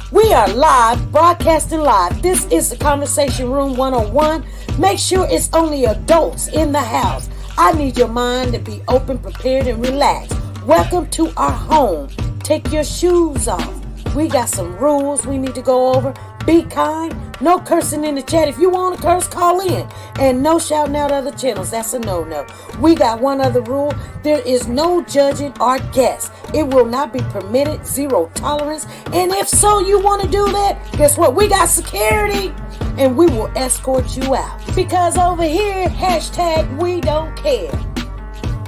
We are live, broadcasting live. This is the Conversation Room 101. Make sure it's only adults in the house. I need your mind to be open, prepared, and relaxed. Welcome to our home. Take your shoes off. We got some rules we need to go over. Be kind. No cursing in the chat. If you want to curse, call in. And no shouting out other channels. That's a no-no. We got one other rule. There is no judging our guests. It will not be permitted. Zero tolerance. And if so, you want to do that, guess what? We got security. And we will escort you out. Because over here, hashtag we don't care.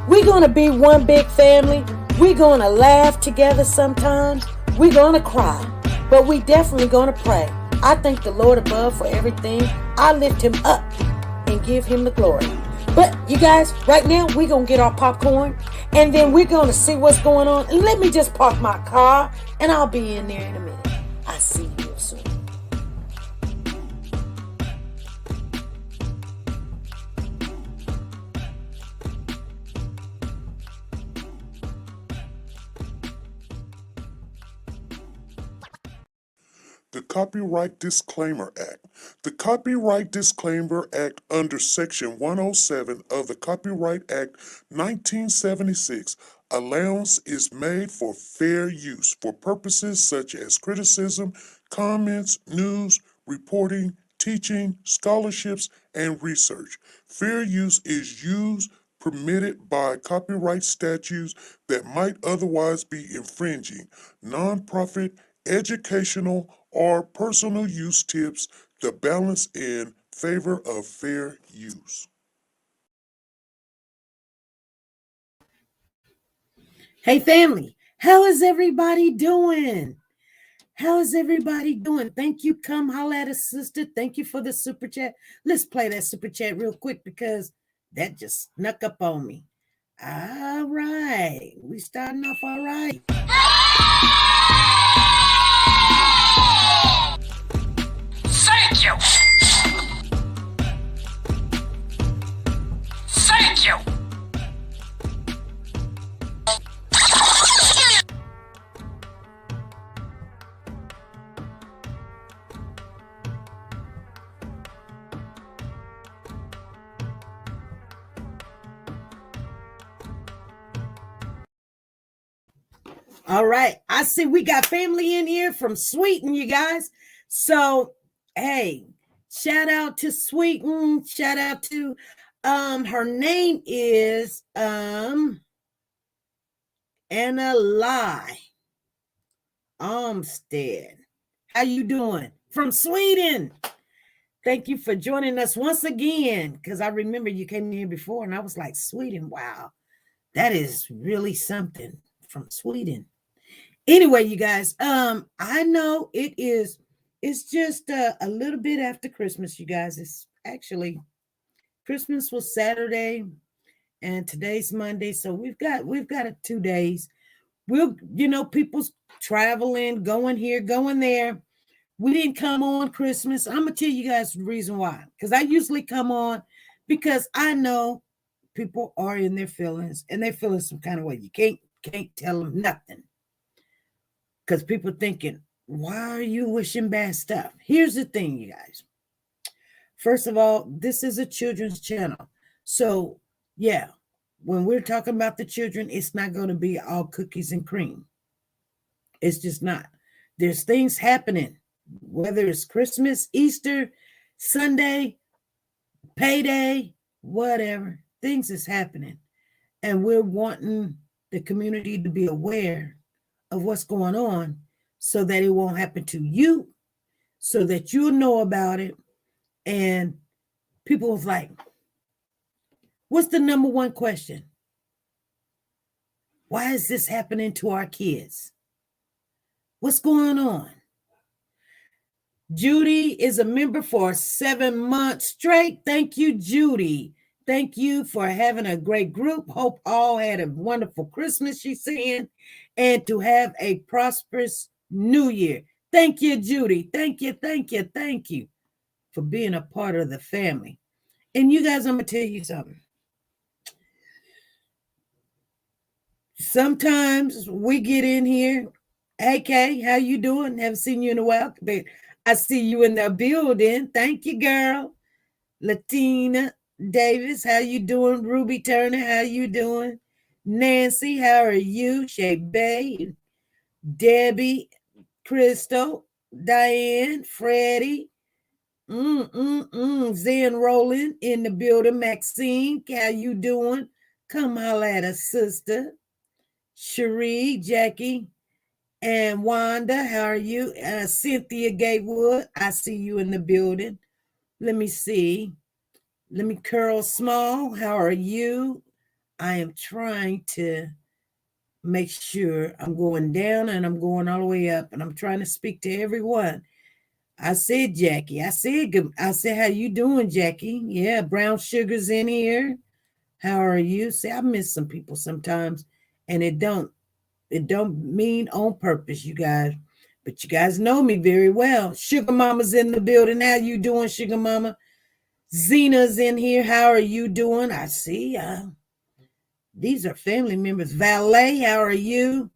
We're going to be one big family. We're going to laugh together sometimes. We're going to cry. But we definitely going to pray. I thank the Lord above for everything. I lift him up and give him the glory. But you guys, right now, we're going to get our popcorn. And then we're going to see what's going on. And let me just park my car. And I'll be in there in a minute. I'll see you real soon. The Copyright Disclaimer Act. The Copyright Disclaimer Act under Section 107 of the Copyright Act 1976, allowance is made for fair use for purposes such as criticism, comments, news, reporting, teaching, scholarships, and research. Fair use is used permitted by copyright statutes that might otherwise be infringing. Nonprofit, educational, or personal use tips the balance in favor of fair use. Hey family, how is everybody doing? How is everybody doing? Thank you. Come holla at us, sister. Thank you for the super chat. Let's play that super chat real quick because that just snuck up on me. All right. We starting off all right. Thank you. Thank you. All right. I see we got family in here from Sweden, you guys. So, hey, shout out to Sweden. Shout out to her name is Anna Lai Armstead. How you doing? From Sweden. Thank you for joining us once again. Because I remember you came here before and I was like, Sweden, wow. That is really something from Sweden. Anyway, you guys, I know it's just a little bit after Christmas, you guys. It's actually Christmas was Saturday and today's Monday. So we've got 2 days. People's traveling, going here, going there. We didn't come on Christmas. I'm gonna tell you guys the reason why. Because I usually come on because I know people are in their feelings and they're feeling some kind of way. You can't tell them nothing. Because people thinking, why are you wishing bad stuff? Here's the thing, you guys. First of all, this is a children's channel. So, yeah, when we're talking about the children, it's not going to be all cookies and cream. It's just not. There's things happening, whether it's Christmas, Easter, Sunday, payday, whatever. Things is happening. And we're wanting the community to be aware of what's going on so that it won't happen to you, so that you'll know about it. And people was like, what's the number one question? Why is this happening to our kids? What's going on? Judy is a member for 7 months straight. Thank you, Judy. Thank you for having a great group. Hope all had a wonderful Christmas, she's saying, and to have a prosperous new year. Thank you, Judy. Thank you for being a part of the family. And you guys, I'm going to tell you something. Sometimes we get in here Hey Kay, how you doing? Haven't seen you in a while, but I see you in the building. Thank you, girl. Latina Davis, how you doing? Ruby Turner, how you doing? Nancy, how are you? Shay Bay, Debbie, Crystal, Diane, Freddie, Zen Roland in the building. Maxine, how you doing? Come holla at us, sister. Cherie, Jackie, and Wanda, how are you? Cynthia Gatewood, I see you in the building. Let me see. Let me curl small. How are you? I am trying to make sure I'm going down and I'm going all the way up, and I'm trying to speak to everyone. I said Jackie. I said good. I said, how you doing, Jackie? Yeah, Brown Sugar's in here. How are you? See, I miss some people sometimes, and it don't mean on purpose, you guys. But you guys know me very well. Sugar Mama's in the building. How you doing, Sugar Mama? Zena's in here. How are you doing? I see. These are family members. Valet, how are you?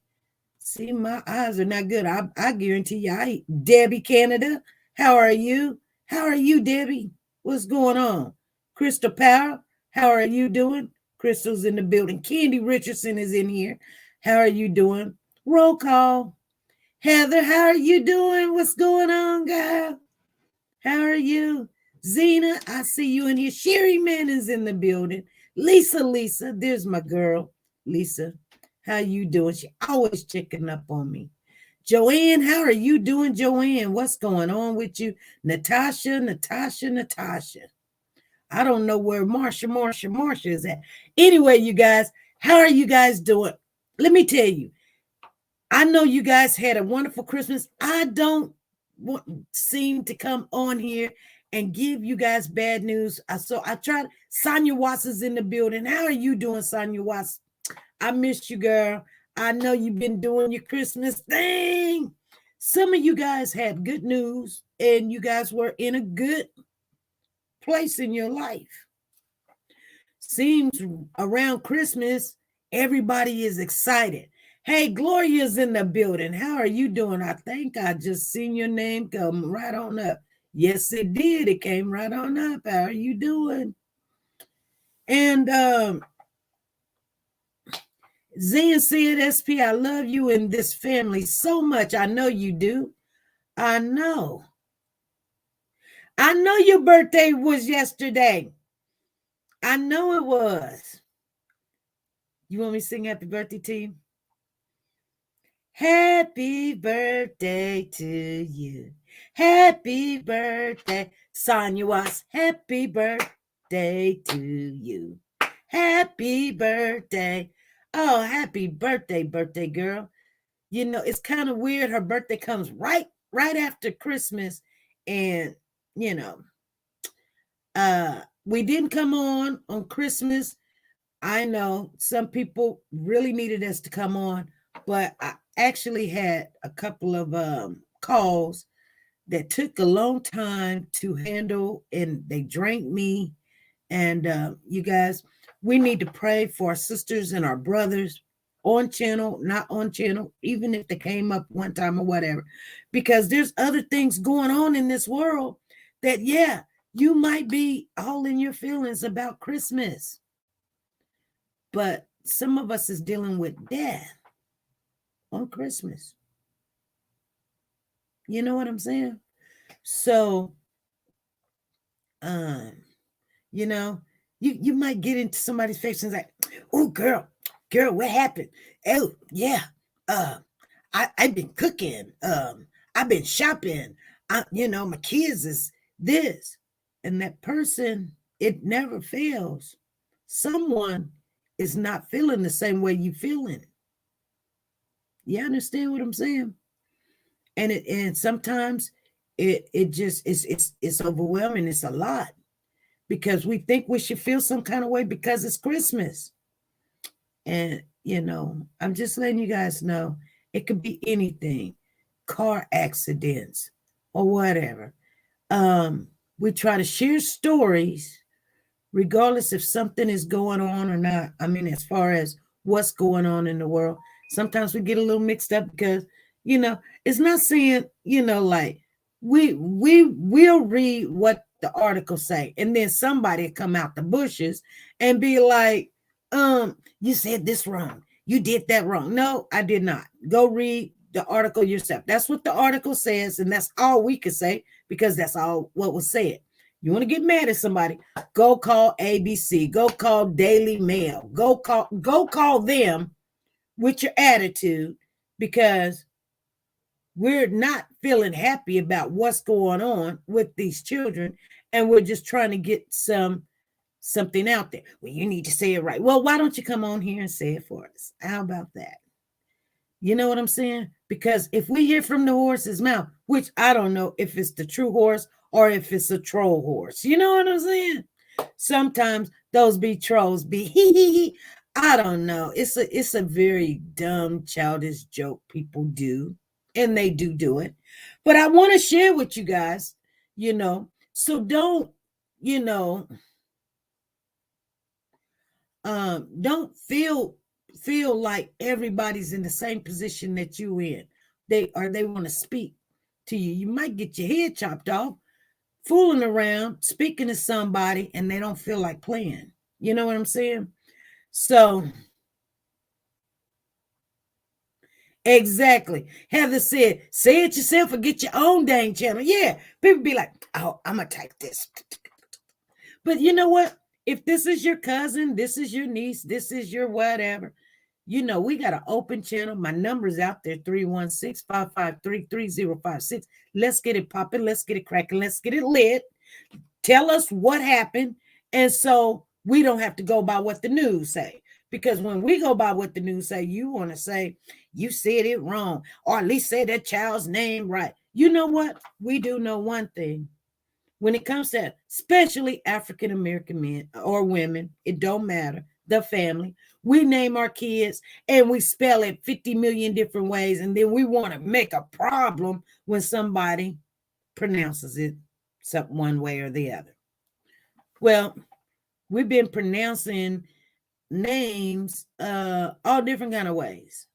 See, my eyes are not good. I guarantee you. Debbie Canada, how are you? How are you, Debbie? What's going on? Crystal Power, how are you doing? Crystal's in the building. Candy Richardson is in here. How are you doing? Roll call. Heather, how are you doing? What's going on, girl? How are you? Zena, I see you in here. Sherry Man is in the building. Lisa, there's my girl. Lisa, how you doing? She always checking up on me. Joanne, how are you doing, Joanne? What's going on with you? Natasha. I don't know where Marsha is at. Anyway, you guys, how are you guys doing? Let me tell you, I know you guys had a wonderful Christmas. I don't seem to come on here and give you guys bad news. So I tried. Sonia Watts is in the building. How are you doing, Sonia Watts? I missed you, girl. I know you've been doing your Christmas thing. Some of you guys had good news, and you guys were in a good place in your life. Seems around Christmas, everybody is excited. Hey, Gloria's in the building. How are you doing? I think I just seen your name come right on up. Yes, it did. It came right on up. How are you doing? And Zen said, SP, I love you and this family so much. I know you do. I know. I know your birthday was yesterday. I know it was. You want me to sing happy birthday to you? Happy birthday to you. Happy birthday, Sonia Watts. Happy birthday to you. Happy birthday. Oh, happy birthday, birthday girl. You know, it's kind of weird. Her birthday comes right after Christmas. And, you know, we didn't come on Christmas. I know some people really needed us to come on, but I actually had a couple of calls that took a long time to handle, and they drank me. And you guys, we need to pray for our sisters and our brothers on channel, not on channel, even if they came up one time or whatever, because there's other things going on in this world that, yeah, you might be all in your feelings about Christmas. But some of us is dealing with death on Christmas. You know what I'm saying? So, you know, you might get into somebody's face and like, oh, girl, what happened? Oh, yeah. I've been cooking. I've been shopping. My kids is this. And that person, it never fails. Someone is not feeling the same way you feeling. You understand what I'm saying? And sometimes it just it's overwhelming. It's a lot because we think we should feel some kind of way because it's Christmas. And I'm just letting you guys know it could be anything, car accidents or whatever. We try to share stories regardless if something is going on or not. I mean, as far as what's going on in the world, sometimes we get a little mixed up because, You know, it's not saying, like we'll read what the article say, and then somebody come out the bushes and be like, you said this wrong. You did that wrong. No, I did not. Go read the article yourself. That's what the article says, and that's all we can say because that's all what was said. You want to get mad at somebody, go call ABC, go call Daily Mail, go call them with your attitude, because we're not feeling happy about what's going on with these children, and we're just trying to get something out there. Well, you need to say it right. Well, why don't you come on here and say it for us? How about that? You know what I'm saying? Because if we hear from the horse's mouth, which I don't know if it's the true horse or if it's a troll horse, you know what I'm saying? Sometimes those be trolls, be hee. I don't know. It's a very dumb, childish joke people do, and they do it. But I want to share with you guys, so don't, don't feel like everybody's in the same position that you in. They want to speak to you. You might get your head chopped off fooling around, speaking to somebody, and they don't feel like playing. You know what I'm saying? So, exactly. Heather said, say it yourself or get your own dang channel. Yeah, people be like, oh, I'm going to type this. But you know what? If this is your cousin, this is your niece, this is your whatever, we got an open channel. My number's out there, 316-553-3056. Let's get it popping. Let's get it cracking. Let's get it lit. Tell us what happened. And so we don't have to go by what the news say. Because when we go by what the news say, you want to say, you said it wrong, or at least say that child's name right. You know what? We do know one thing. When it comes to especially African-American men or women, it don't matter, the family, we name our kids and we spell it 50 million different ways. And then we want to make a problem when somebody pronounces it one way or the other. Well, we've been pronouncing names all different kind of ways.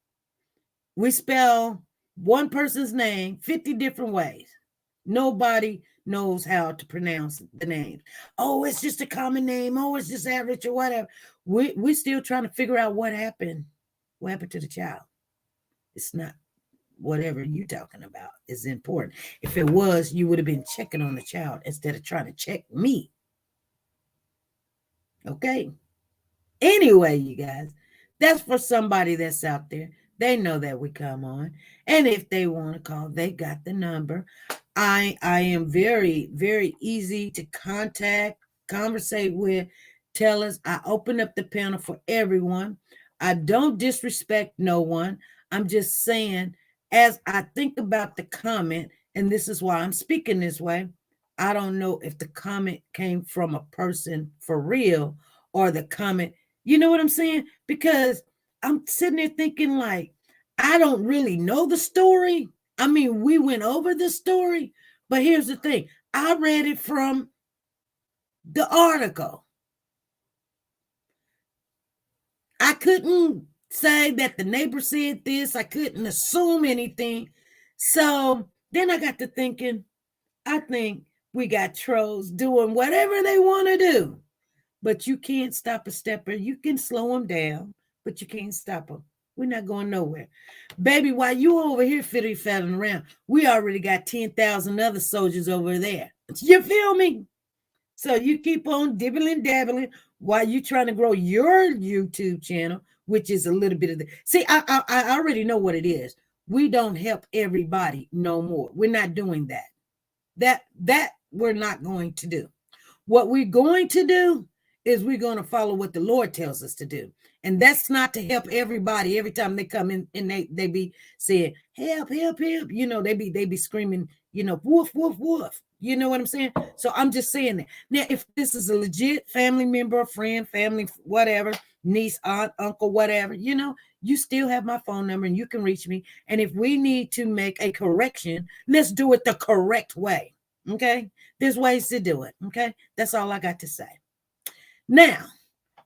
We spell one person's name 50 different ways. Nobody knows how to pronounce the name. Oh, it's just a common name. Oh, it's just average or whatever. We're still trying to figure out what happened. What happened to the child? It's not whatever you're talking about is important. If it was, you would have been checking on the child instead of trying to check me. Okay. Anyway, you guys, that's for somebody that's out there. They know that we come on. And if they want to call, they got the number. I am very, very easy to contact, conversate with. Tell us. I open up the panel for everyone. I don't disrespect no one. I'm just saying, as I think about the comment, and this is why I'm speaking this way, I don't know if the comment came from a person for real or the comment, you know what I'm saying? Because I'm sitting there thinking like, I don't really know the story. I mean, we went over the story, but here's the thing. I read it from the article. I couldn't say that the neighbor said this. I couldn't assume anything. So then I got to thinking, I think we got trolls doing whatever they want to do. But you can't stop a stepper. You can slow them down, but you can't stop them. We're not going nowhere. Baby, while you over here fiddly-faddling around, we already got 10,000 other soldiers over there. You feel me? So you keep on dibbling-dabbling while you're trying to grow your YouTube channel, which is a little bit of the... See, I already know what it is. We don't help everybody no more. We're not doing that. That we're not going to do. What we're going to do is we're going to follow what the Lord tells us to do. And that's not to help everybody. Every time they come in and they be saying, help, help, help. You know, they be screaming, woof, woof, woof. You know what I'm saying? So I'm just saying that. Now, if this is a legit family member, friend, family, whatever, niece, aunt, uncle, whatever, you still have my phone number and you can reach me. And if we need to make a correction, let's do it the correct way. Okay? There's ways to do it. Okay? That's all I got to say. Now,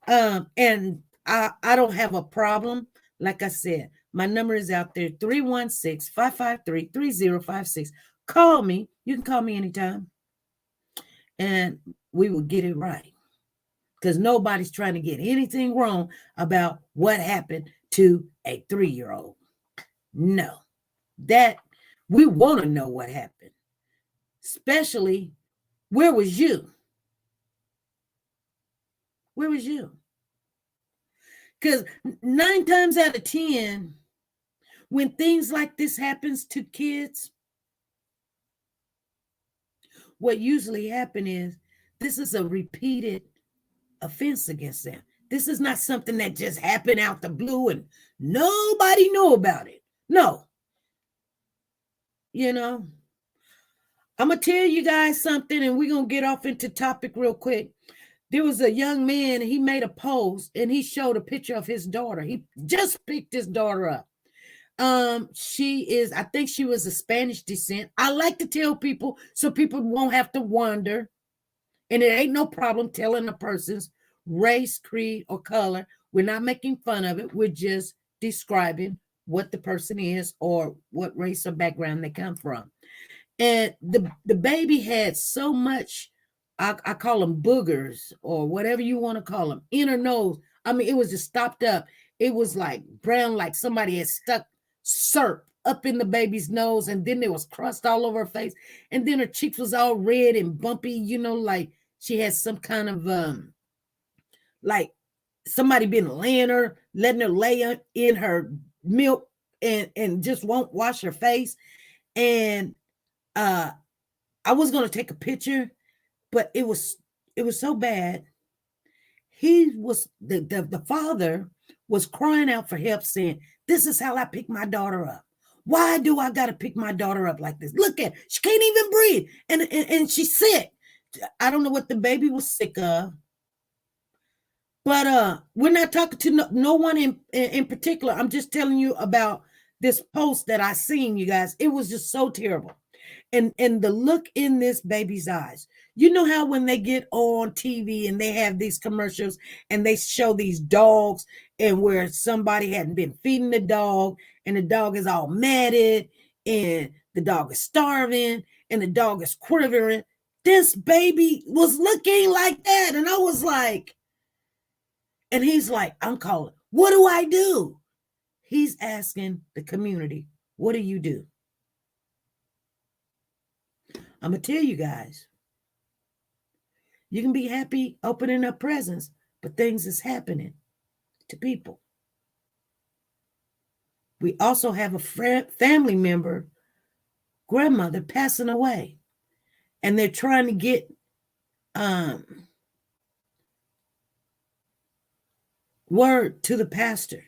and I don't have a problem, like I said, My number is out there, 316-553-3056. Call me. You can call me anytime. And we will get it right. Because nobody's trying to get anything wrong about what happened to a 3-year-old. No. That we want to know what happened. Especially, where was you? Where was you? Because 9 times out of 10, when things like this happens to kids, what usually happens is this is a repeated offense against them. This is not something that just happened out the blue and nobody knew about it. No. You know, I'm going to tell you guys something, and we're going to get off into topic real quick. There was a young man, he made a post, and he showed a picture of his daughter. He just picked his daughter up. I think she was of Spanish descent. I like to tell people so people won't have to wonder. And it ain't no problem telling a person's race, creed, or color. We're not making fun of it. We're just describing what the person is or what race or background they come from. And the baby had so much, I call them boogers or whatever you want to call them, inner nose. I mean, it was just stopped up. It was like brown, like somebody had stuck syrup up in the baby's nose, and then there was crust all over her face, and then her cheeks was all red and bumpy, you know, like she had some kind of like somebody been letting her lay in her milk and just won't wash her face. And I was going to take a picture, but it was so bad. He was the father was crying out for help, saying, "This is how I pick my daughter up. Why do I got to pick my daughter up like this? Look at her. She can't even breathe, and she's sick." I don't know what the baby was sick of, but we're not talking to no one in particular. I'm just telling you about this post that I seen, you guys. It was just so terrible. And the look in this baby's eyes. You know how when they get on TV and they have these commercials and they show these dogs and where somebody hadn't been feeding the dog and the dog is all matted and the dog is starving and the dog is quivering. This baby was looking like that. And I was like, and he's like, I'm calling. What do I do? He's asking the community, what do you do? I'm going to tell you guys, you can be happy opening up presents, but things is happening to people. We also have a family member, grandmother passing away, and they're trying to get word to the pastor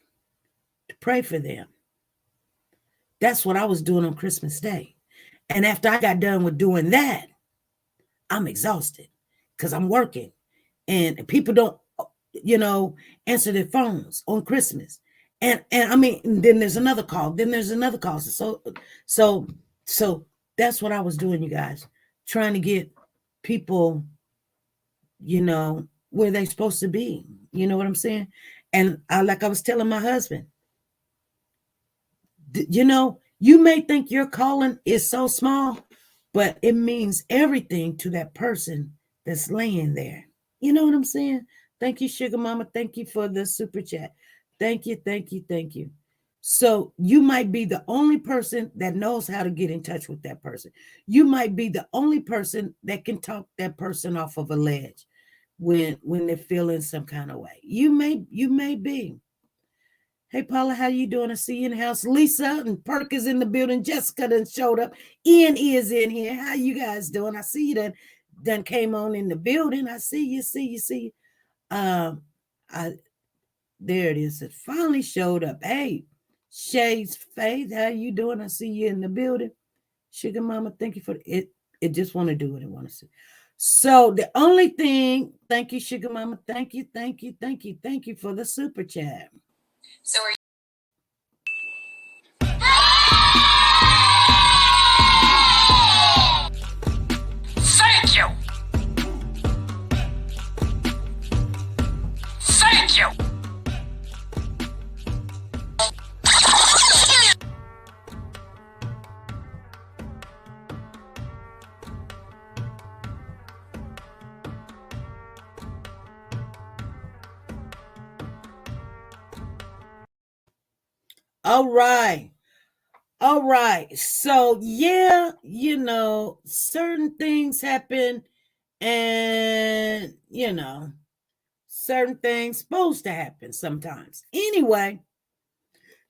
to pray for them. That's what I was doing on Christmas Day. And after I got done with doing that, I'm exhausted because I'm working and people don't, answer their phones on Christmas. And I mean, then there's another call. Then there's another call. So that's what I was doing, you guys, trying to get people, where they're supposed to be. You know what I'm saying? And like I was telling my husband, you may think your calling is so small, but it means everything to that person that's laying there. You know what I'm saying? Thank you, Sugar Mama. Thank you for the super chat. Thank you, thank you, thank you. So you might be the only person that knows how to get in touch with that person. You might be the only person that can talk that person off of a ledge when they're feeling some kind of way. You may be. Hey, Paula, how you doing? I see you in the house. Lisa and Perk is in the building. Jessica done showed up. Ian is in here. How you guys doing? I see you done came on in the building. I see you. There it is. It finally showed up. Hey, Shades Faith, how you doing? I see you in the building. Sugar Mama, thank you for it. It just want to do what it want to see. So the only thing, thank you, Sugar Mama. Thank you for the super chat. So are you? Thank you. Thank you. All right. All right. So, yeah, certain things happen and, certain things supposed to happen sometimes. Anyway,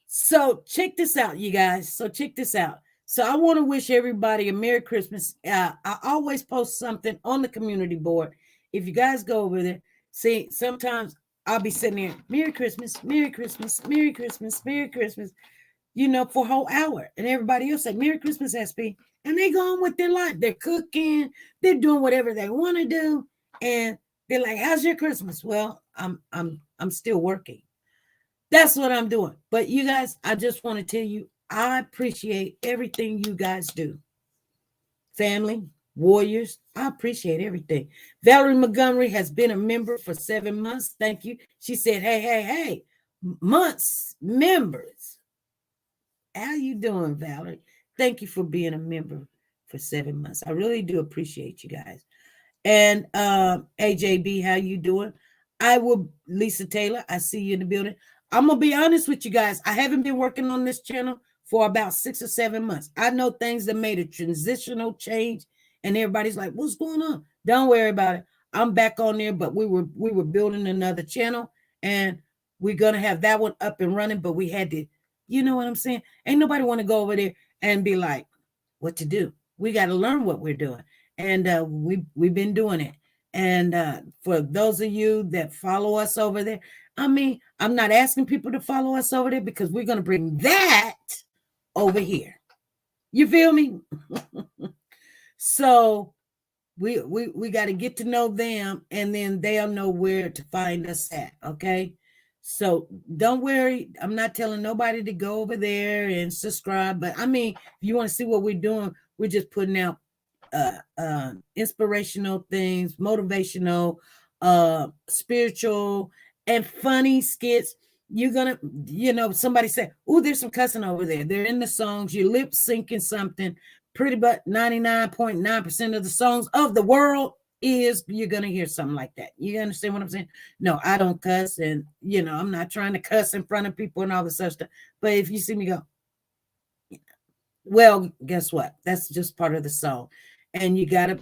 so check this out, you guys. So check this out. So I want to wish everybody a Merry Christmas. I always post something on the community board. If you guys go over there, see, sometimes I'll be sitting there, Merry Christmas, Merry Christmas, Merry Christmas, Merry Christmas, for a whole hour. And everybody else say, Merry Christmas, SP. And they go on with their life. They're cooking, they're doing whatever they want to do. And they're like, how's your Christmas? Well, I'm still working. That's what I'm doing. But you guys, I just want to tell you, I appreciate everything you guys do. Family, warriors, I appreciate everything. Valerie Montgomery has been a member for 7 months. Thank you. She said, hey, months, members. How you doing, Valerie? Thank you for being a member for 7 months. I really do appreciate you guys. And AJB, how you doing? Lisa Taylor, I see you in the building. I'm going to be honest with you guys. I haven't been working on this channel for about 6 or 7 months. I know things that made a transitional change and everybody's like, what's going on? Don't worry about it. I'm back on there, but we were building another channel and we're going to have that one up and running, but we had to, you know what I'm saying? Ain't nobody want to go over there and be like, what to do? We got to learn what we're doing. And we've been doing it. And for those of you that follow us over there, I mean, I'm not asking people to follow us over there because we're going to bring that over here. You feel me? So we got to get to know them and then they'll know where to find us at. Okay. So don't worry. I'm not telling nobody to go over there and subscribe. But I mean, if you want to see what we're doing, we're just putting out inspirational things, motivational, spiritual, and funny skits. You're gonna, somebody say, oh, there's some cussing over there. They're in the songs. You're lip syncing something. Pretty much 99.9% of the songs of the world you're gonna hear something like that. You understand what I'm saying? No, I don't cuss, and I'm not trying to cuss in front of people and all this other stuff. But if you see me go, well, guess what? That's just part of the song. And you gotta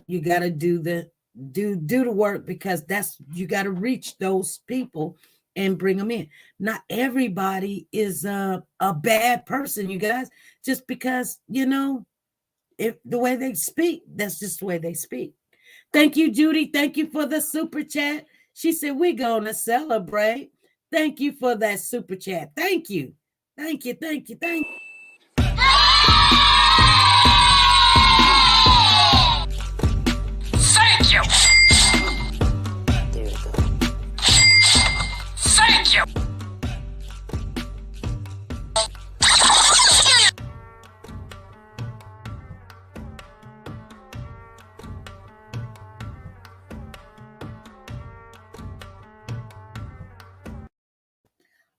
do the work because you gotta reach those people and bring them in. Not everybody is a bad person, you guys. Just because if the way they speak, that's just the way they speak. Thank you, Judy. Thank you for the super chat. She said we're gonna celebrate. Thank you for that super chat. Thank you. Thank you. Thank you. Thank you. Thank you. There you go. Thank you.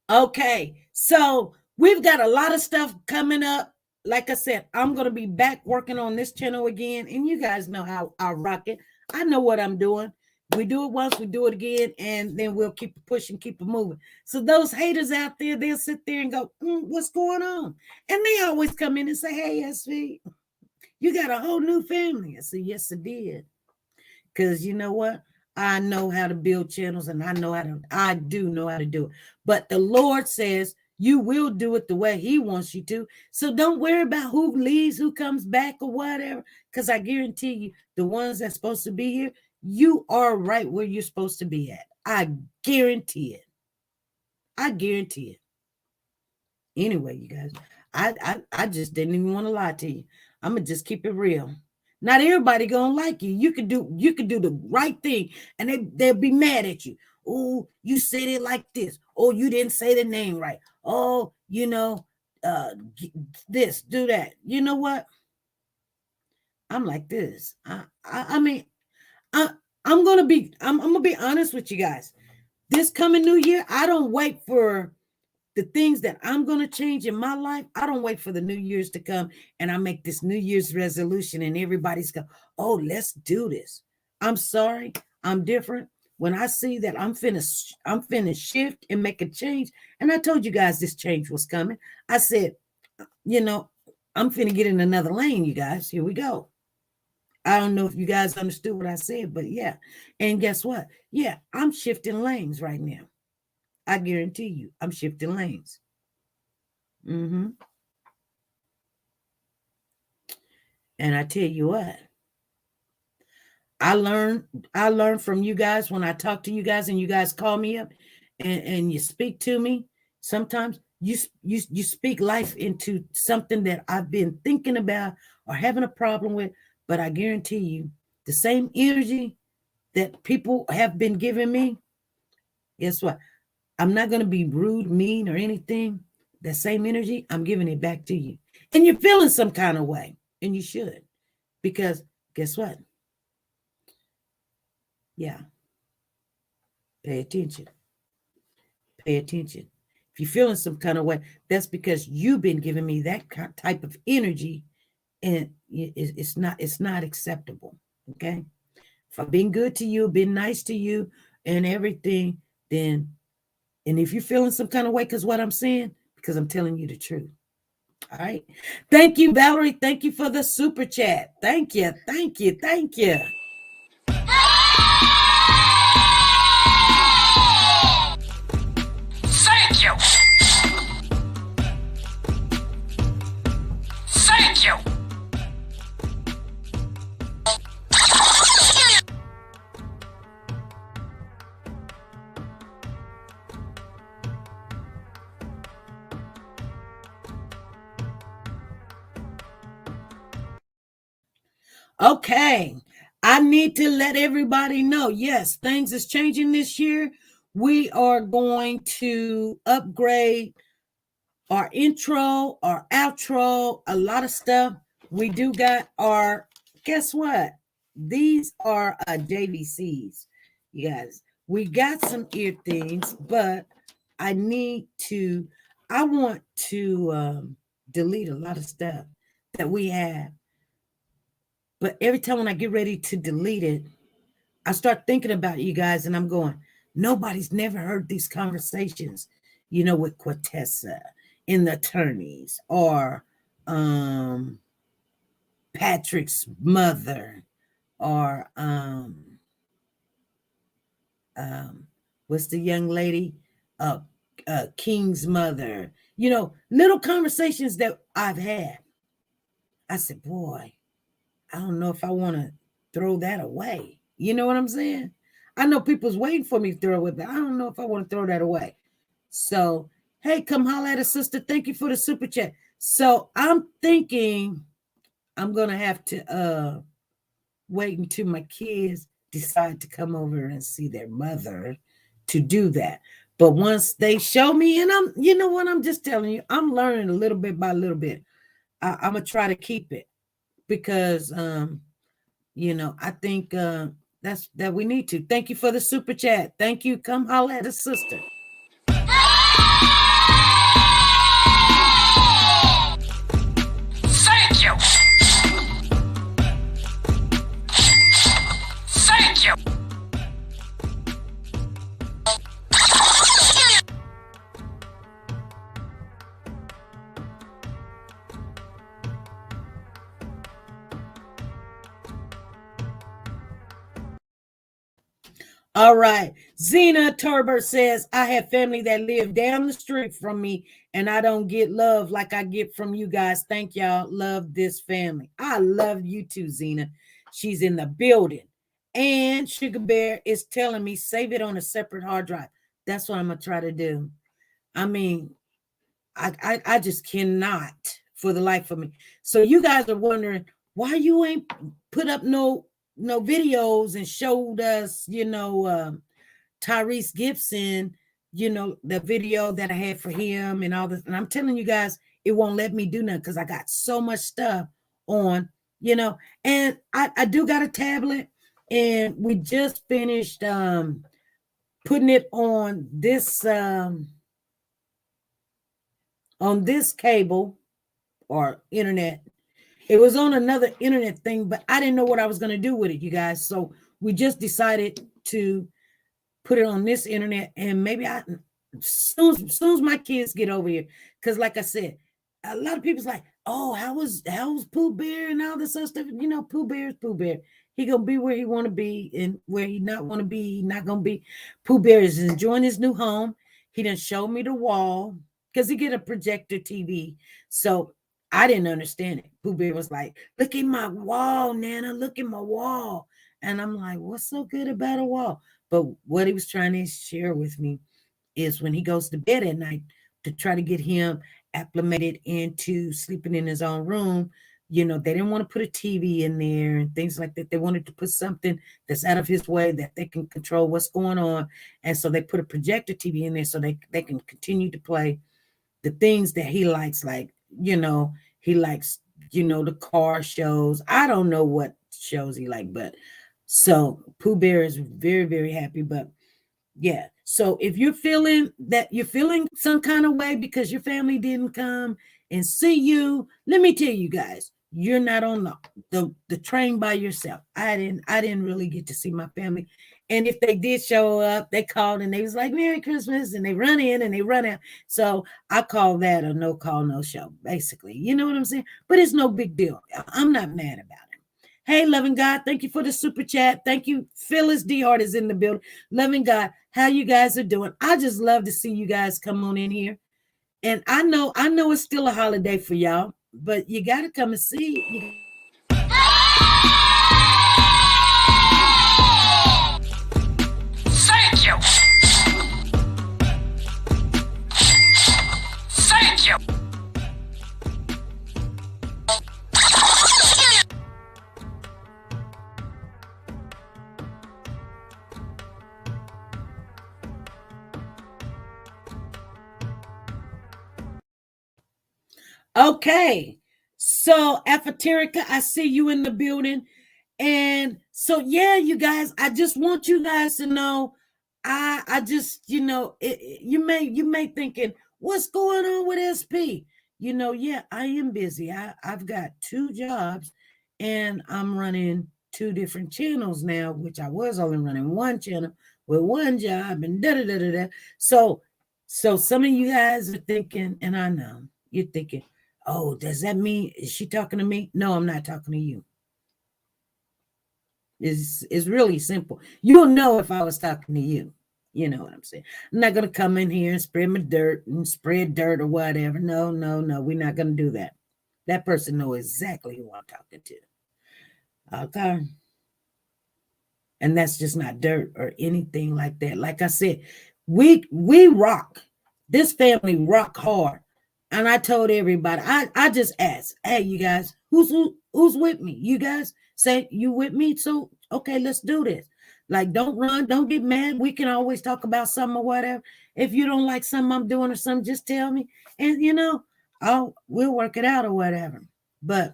Okay, so we've got a lot of stuff coming up. Like I said, I'm going to be back working on this channel again. And you guys know how I rock it. I know what I'm doing. We do it once, we do it again, and then we'll keep pushing, keep it moving. So those haters out there, they'll sit there and go, what's going on? And they always come in and say, hey, SV, you got a whole new family. I said, yes, I did. Because you know what? I know how to build channels and I do know how to do it. But the Lord says you will do it the way he wants you to. So don't worry about who leaves, who comes back or whatever. Because I guarantee you, the ones that's supposed to be here, you are right where you're supposed to be at. I guarantee it. I guarantee it. Anyway, you guys, I just didn't even want to lie to you. I'm going to just keep it real. Not everybody gonna like you. You could do the right thing, and they'll be mad at you. Oh, you said it like this. Oh, you didn't say the name right. Oh, this, do that. You know what? I'm like this. I'm gonna be honest with you guys. This coming new year, I don't wait for the things that I'm going to change in my life. I don't wait for the New Year's to come and I make this New Year's resolution and everybody's go, oh, let's do this. I'm sorry. I'm different. when I see that I'm finna shift and make a change, and I told you guys this change was coming. I said, you know, I'm finna get in another lane, you guys. Here we go. I don't know if you guys understood what I said, but yeah. And guess what? Yeah, I'm shifting lanes right now. I guarantee you, I'm shifting lanes. And I tell you what, I learned from you guys when I talk to you guys and you guys call me up and you speak to me. Sometimes you speak life into something that I've been thinking about or having a problem with, but I guarantee you the same energy that people have been giving me, guess what? I'm not going to be rude, mean, or anything. That same energy, I'm giving it back to you. And you're feeling some kind of way, and you should, because guess what? Yeah. Pay attention. Pay attention. If you're feeling some kind of way, that's because you've been giving me that type of energy, and it's not acceptable. Okay. If I've been good to you, been nice to you, and everything, then, and if you're feeling some kind of way, because what I'm saying, because I'm telling you the truth. All right. Thank you, Valerie. Thank you for the super chat. Thank you. Thank you. Thank you. Thank you. Thank you. Okay. I need to let everybody know, yes, things is changing this year. We are going to upgrade our intro, our outro, a lot of stuff. We do got our, guess what? These are JVCs, you guys. We got some ear things, but I want to delete a lot of stuff that we have. But every time when I get ready to delete it, I start thinking about you guys, and I'm going, nobody's never heard these conversations, with Quintessa in the attorneys, or Patrick's mother, or what's the young lady? King's mother. Little conversations that I've had. I said, boy, I don't know if I want to throw that away. You know what I'm saying? I know people's waiting for me to throw it, but I don't know if I want to throw that away. So, hey, come holler at a sister. Thank you for the super chat. So I'm thinking I'm going to have to wait until my kids decide to come over and see their mother to do that. But once they show me, and I'm just telling you, I'm learning a little bit by little bit. I'm going to try to keep it. Because I think that we need to. Thank you for the super chat. Thank you. Come holler at a sister. Thank you. Thank you. All right. Zena Turbert says, I have family that live down the street from me, and I don't get love like I get from you guys. Thank y'all. Love this family. I love you too, Zena. She's in the building. And Sugar Bear is telling me, save it on a separate hard drive. That's what I'm going to try to do. I mean, I just cannot for the life of me. So you guys are wondering why you ain't put up no videos and showed us, Tyrese Gibson, the video that I had for him and all this. And I'm telling you guys, it won't let me do nothing because I got so much stuff on, and I do got a tablet, and we just finished putting it on this cable or internet. It was on another internet thing, but I didn't know what I was going to do with it, you guys. So we just decided to put it on this internet, and maybe soon as my kids get over here, because like I said, a lot of people's like, oh, how was Pooh Bear and all this other stuff. Pooh Bear is Pooh Bear. He gonna be where he want to be, and where he not want to be, he not gonna be. Pooh Bear is enjoying his new home. He done showed me the wall because he get a projector TV. So I didn't understand it. Pooh Bear was like, look at my wall, Nana. Look at my wall. And I'm like, what's so good about a wall? But what he was trying to share with me is when he goes to bed at night, to try to get him acclimated into sleeping in his own room. They didn't want to put a TV in there and things like that. They wanted to put something that's out of his way that they can control what's going on. And so they put a projector TV in there so they can continue to play the things that he likes. Like, he likes, the car shows. I don't know what shows he like, but so Pooh Bear is very, very happy. But yeah, so if you're feeling some kind of way because your family didn't come and see you, let me tell you guys, you're not on the train by yourself. I didn't really get to see my family. And if they did show up, they called and they was like, Merry Christmas, and they run in and they run out. So I call that a no call, no show, basically. You know what I'm saying? But it's no big deal. I'm not mad about it. Hey, loving God, thank you for the super chat. Thank you. Phyllis D. Hart is in the building. Loving God, how you guys are doing? I just love to see you guys come on in here. And I know it's still a holiday for y'all, but you got to come and see. Thank you. Thank you. Okay, so TeNika, I see you in the building. And so, yeah, you guys, I just want you guys to know, I just, you may thinking, what's going on with SP? Yeah, I am busy. I've got 2 jobs and I'm running 2 different channels now, which I was only running 1 channel with 1 job and da-da-da-da-da. So some of you guys are thinking, and I know you're thinking, oh, does that mean, is she talking to me? No, I'm not talking to you. It's really simple. You'll know if I was talking to you. You know what I'm saying? I'm not going to come in here and spread dirt or whatever. No, we're not going to do that. That person knows exactly who I'm talking to. Okay? And that's just not dirt or anything like that. Like I said, we rock. This family rock hard. And I told everybody, I just asked, hey, you guys, who's with me? You guys say you with me? So, okay, let's do this. Like, don't run, don't get mad. We can always talk about something or whatever. If you don't like something I'm doing or something, just tell me. And, we'll work it out or whatever. But,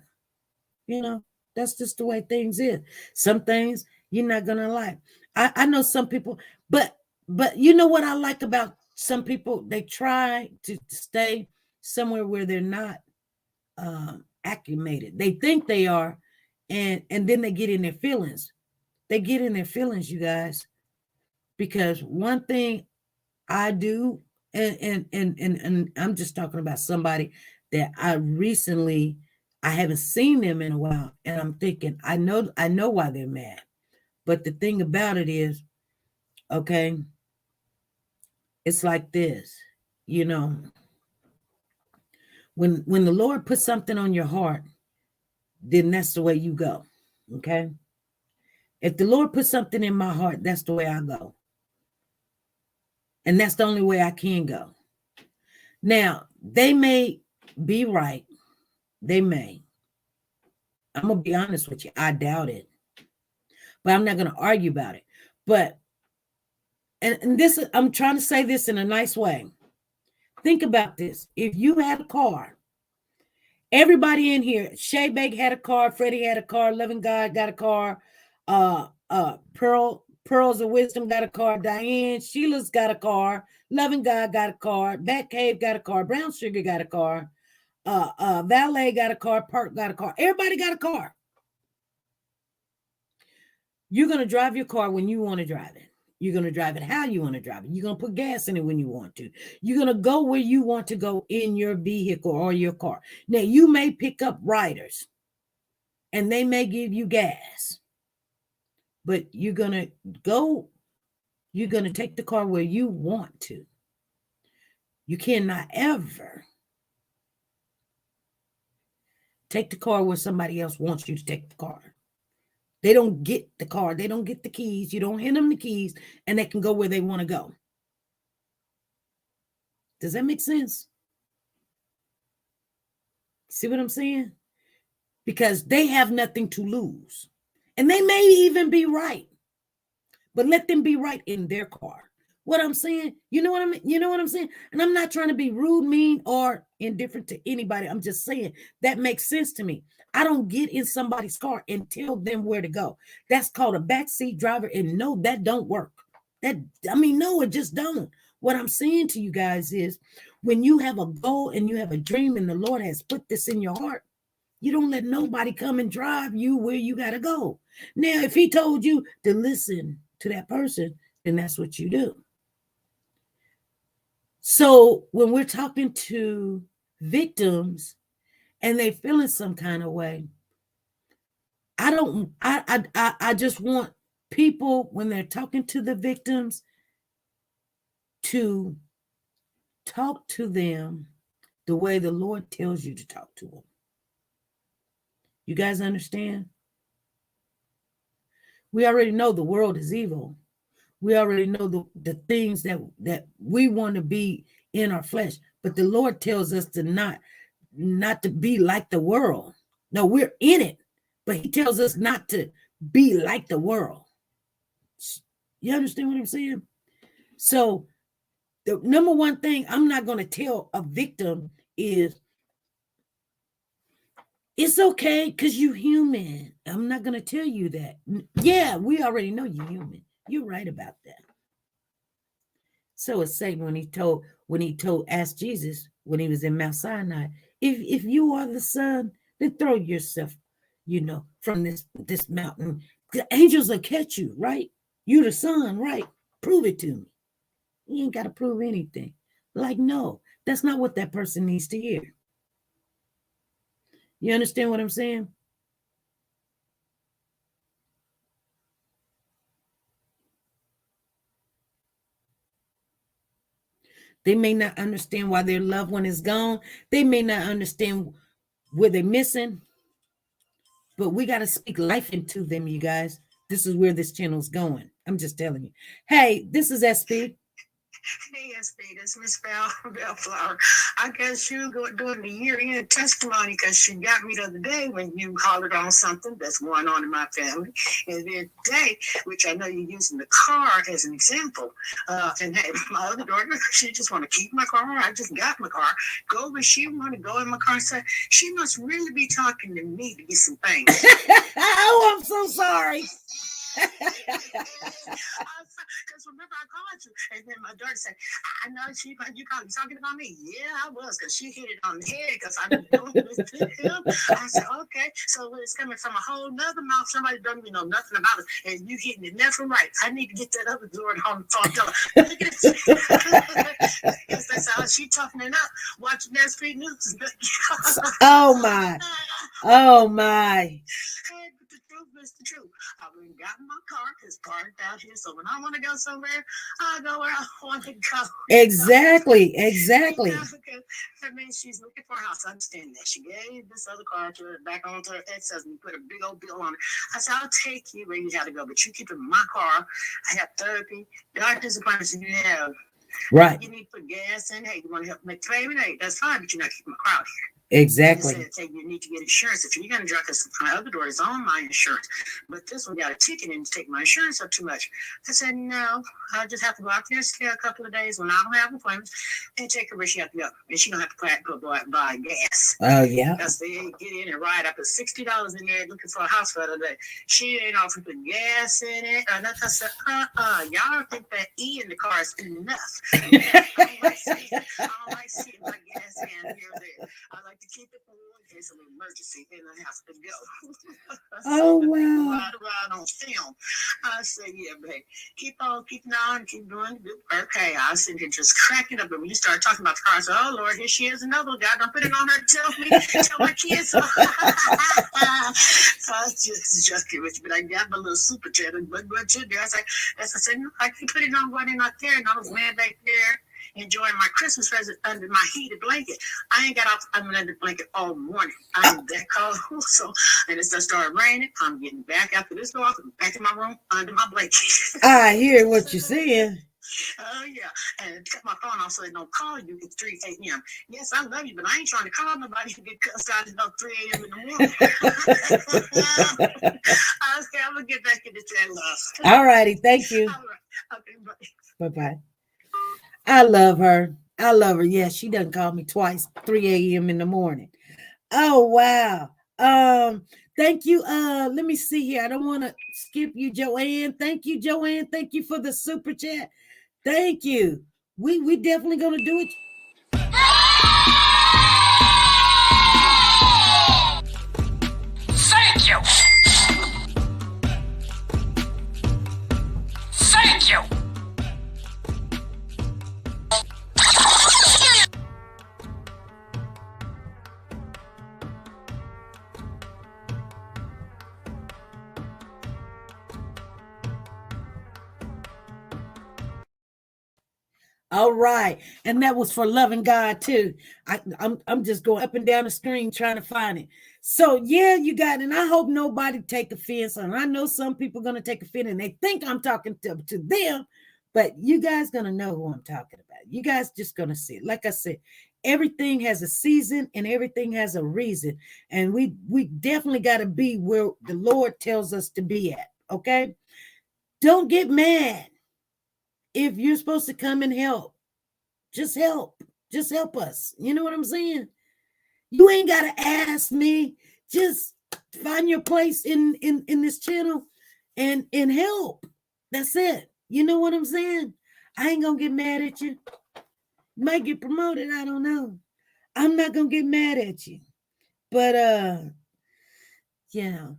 that's just the way things is. Some things you're not going to like. I know some people, but you know what I like about some people? They try to stay somewhere where they're not acclimated. They think they are, and then they get in their feelings. They get in their feelings, you guys, because one thing I do, and I'm just talking about somebody that I haven't seen them in a while, and I'm thinking, I know why they're mad. But the thing about it is, okay, it's like this, when the Lord puts something on your heart, then that's the way you go. Okay. If the Lord puts something in my heart, that's the way I go. And that's the only way I can go. Now, they may be right. They may. I'm going to be honest with you. I doubt it. But I'm not going to argue about it. But, and this, I'm trying to say this in a nice way. Think about this. If you had a car, everybody in here, Shay Bake had a car, Freddie had a car, Loving God got a car, Pearls of Wisdom got a car, Diane, Sheila's got a car, Loving God got a car, Batcave got a car, Brown Sugar got a car, Valet got a car, Park got a car. Everybody got a car. You're going to drive your car when you want to drive it. You're going to drive it how you want to drive it. You're going to put gas in it when you want to. You're going to go where you want to go in your vehicle or your car. Now, you may pick up riders and they may give you gas, but you're going to take the car where you want to. You cannot ever take the car where somebody else wants you to take the car. They don't get the car. They don't get the keys. You don't hand them the keys and they can go where they want to go. Does that make sense? See what I'm saying? Because they have nothing to lose. And they may even be right. But let them be right in their car. What I'm saying, you know what I mean? You know what I'm saying? And I'm not trying to be rude, mean, or indifferent to anybody. I'm just saying that makes sense to me. I don't get in somebody's car and tell them where to go. That's called a backseat driver. And no, that don't work. No, it just don't. What I'm saying to you guys is when you have a goal and you have a dream and the Lord has put this in your heart, you don't let nobody come and drive you where you got to go. Now, if he told you to listen to that person, then that's what you do. So when we're talking to victims and they feeling some kind of way, I just want people, when they're talking to the victims, to talk to them the way the Lord tells you to talk to them. You guys understand? We already know the world is evil. We already know the things that we want to be in our flesh. But the Lord tells us to not to be like the world. No, we're in it. But he tells us not to be like the world. You understand what I'm saying? So the number one thing I'm not going to tell a victim is, it's okay because you're human. I'm not going to tell you that. Yeah, we already know you're human. You're right about that. So it's Satan when he asked Jesus when he was in Mount Sinai, if you are the Son, then throw yourself, from this mountain. The angels will catch you, right? You're the Son, right? Prove it to me. You ain't got to prove anything. Like, no, that's not what that person needs to hear. You understand what I'm saying? They may not understand why their loved one is gone. They may not understand where they're missing. But we got to speak life into them, you guys. This is where this channel is going. I'm just telling you. Hey, this is SP. Hey, SP, this is Miss Bellflower. I guess you go doing the year-end testimony because she got me the other day when you hollered on something that's going on in my family. And then today, which I know you're using the car as an example. And hey, my other daughter, she just want to keep my car. I just got my car. Go where she want to go in my car and say, she must really be talking to me to get some things. Oh, I'm so sorry. Because remember I called you, and then my daughter said, "I know you talking about me." Yeah, I was, because she hit it on the head. Because I was doing this to him. I said, "Okay, so it's coming from a whole nother mouth. Somebody don't even know nothing about it, and you hitting it left and right. I need to get that other door on the phone. Tell her, look at this." Because that's how she toughening up, watching that street news. Oh my! Oh my! It's the truth. I went and got in my car because parked out here. So when I want to go somewhere, I go where I want to go. Exactly. I mean, she's looking for a house. I understand that. She gave this other car to her, back onto her ex-husband, put a big old bill on it. I said, I'll take you where you have to go, but you keep it in my car. I have therapy, doctor's appointments, and you have. Right. You need to put gas in. Hey, you want to help make payment? Hey, that's fine, but you're not keeping my car out here. Exactly. They said, you need to get insurance if you're going to drive, because my other door is on my insurance. But this one got a ticket and take my insurance up too much. I said, no, I just have to go out there and stay a couple of days when I don't have appointments and take her where she has to go. And she don't have to go out and buy gas. Oh, yeah. Because they get in and ride. I put $60 in there looking for a house for the other day. She ain't offering to put gas in it. And I said, y'all don't think that E in the car is enough. I don't like seeing my gas in here or there. I like like to keep it warm in case of an emergency and I have to go. Oh, So people wow. ride around on film. I say, yeah, babe, keep on, keeping on, keep doing good work. Okay, I was sitting here just cracking up. But when you start talking about the car, I said, oh, Lord, here she is, another guy. Don't put it on her. Tell my kids. So I was just joking with you, but I got my little super chat. But you there, I said, no, I can put it on while they're not there. And I was laying back there enjoying my Christmas present under my heated blanket. I ain't got off under the blanket all morning. I'm that cold. So, and it started raining. I'm getting back after this go off, back in my room under my blanket. I hear what you're saying. Oh, yeah. And cut my phone off so they don't call you at 3 a.m. Yes, I love you, but I ain't trying to call nobody to get cussed out at 3 a.m. in the morning. Okay, I'm going to get back into that love. All righty. Thank you. All right. Okay, bye. Bye-bye. I love her. I love her. Yeah, she doesn't call me twice, 3 a.m. in the morning. Oh, wow. Thank you. Let me see here. I don't want to skip you, Joanne. Thank you, Joanne. Thank you for the super chat. Thank you. We definitely gonna do it. Thank you. Thank you. All right, and that was for loving God too. I'm just going up and down the screen trying to find it. So yeah, you got it. And I hope nobody take offense. And I know some people gonna take offense and they think I'm talking to them, but you guys gonna know who I'm talking about. You guys just gonna see it. Like I said, everything has a season and everything has a reason, and we definitely got to be where the Lord tells us to be at. Okay, don't get mad. If you're supposed to come and help, just help. Just help us. You know what I'm saying? You ain't got to ask me. Just find your place in this channel and help. That's it. You know what I'm saying? I ain't going to get mad at you. You might get promoted. I don't know. I'm not going to get mad at you. But, you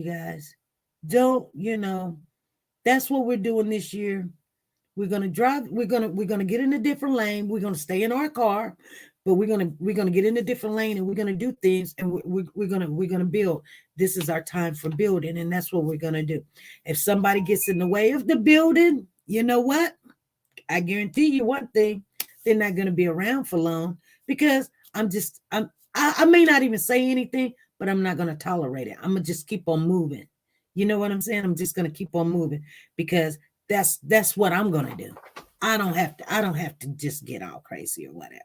guys, that's what we're doing this year. We're gonna drive. We're gonna get in a different lane. We're gonna stay in our car, but we're gonna get in a different lane, and we're gonna do things, and we're gonna build. This is our time for building, and that's what we're gonna do. If somebody gets in the way of the building, you know what? I guarantee you one thing: they're not gonna be around for long because I may not even say anything, but I'm not gonna tolerate it. I'm gonna just keep on moving. You know what I'm saying? I'm just gonna keep on moving because that's what I'm gonna do. I don't have to just get all crazy or whatever.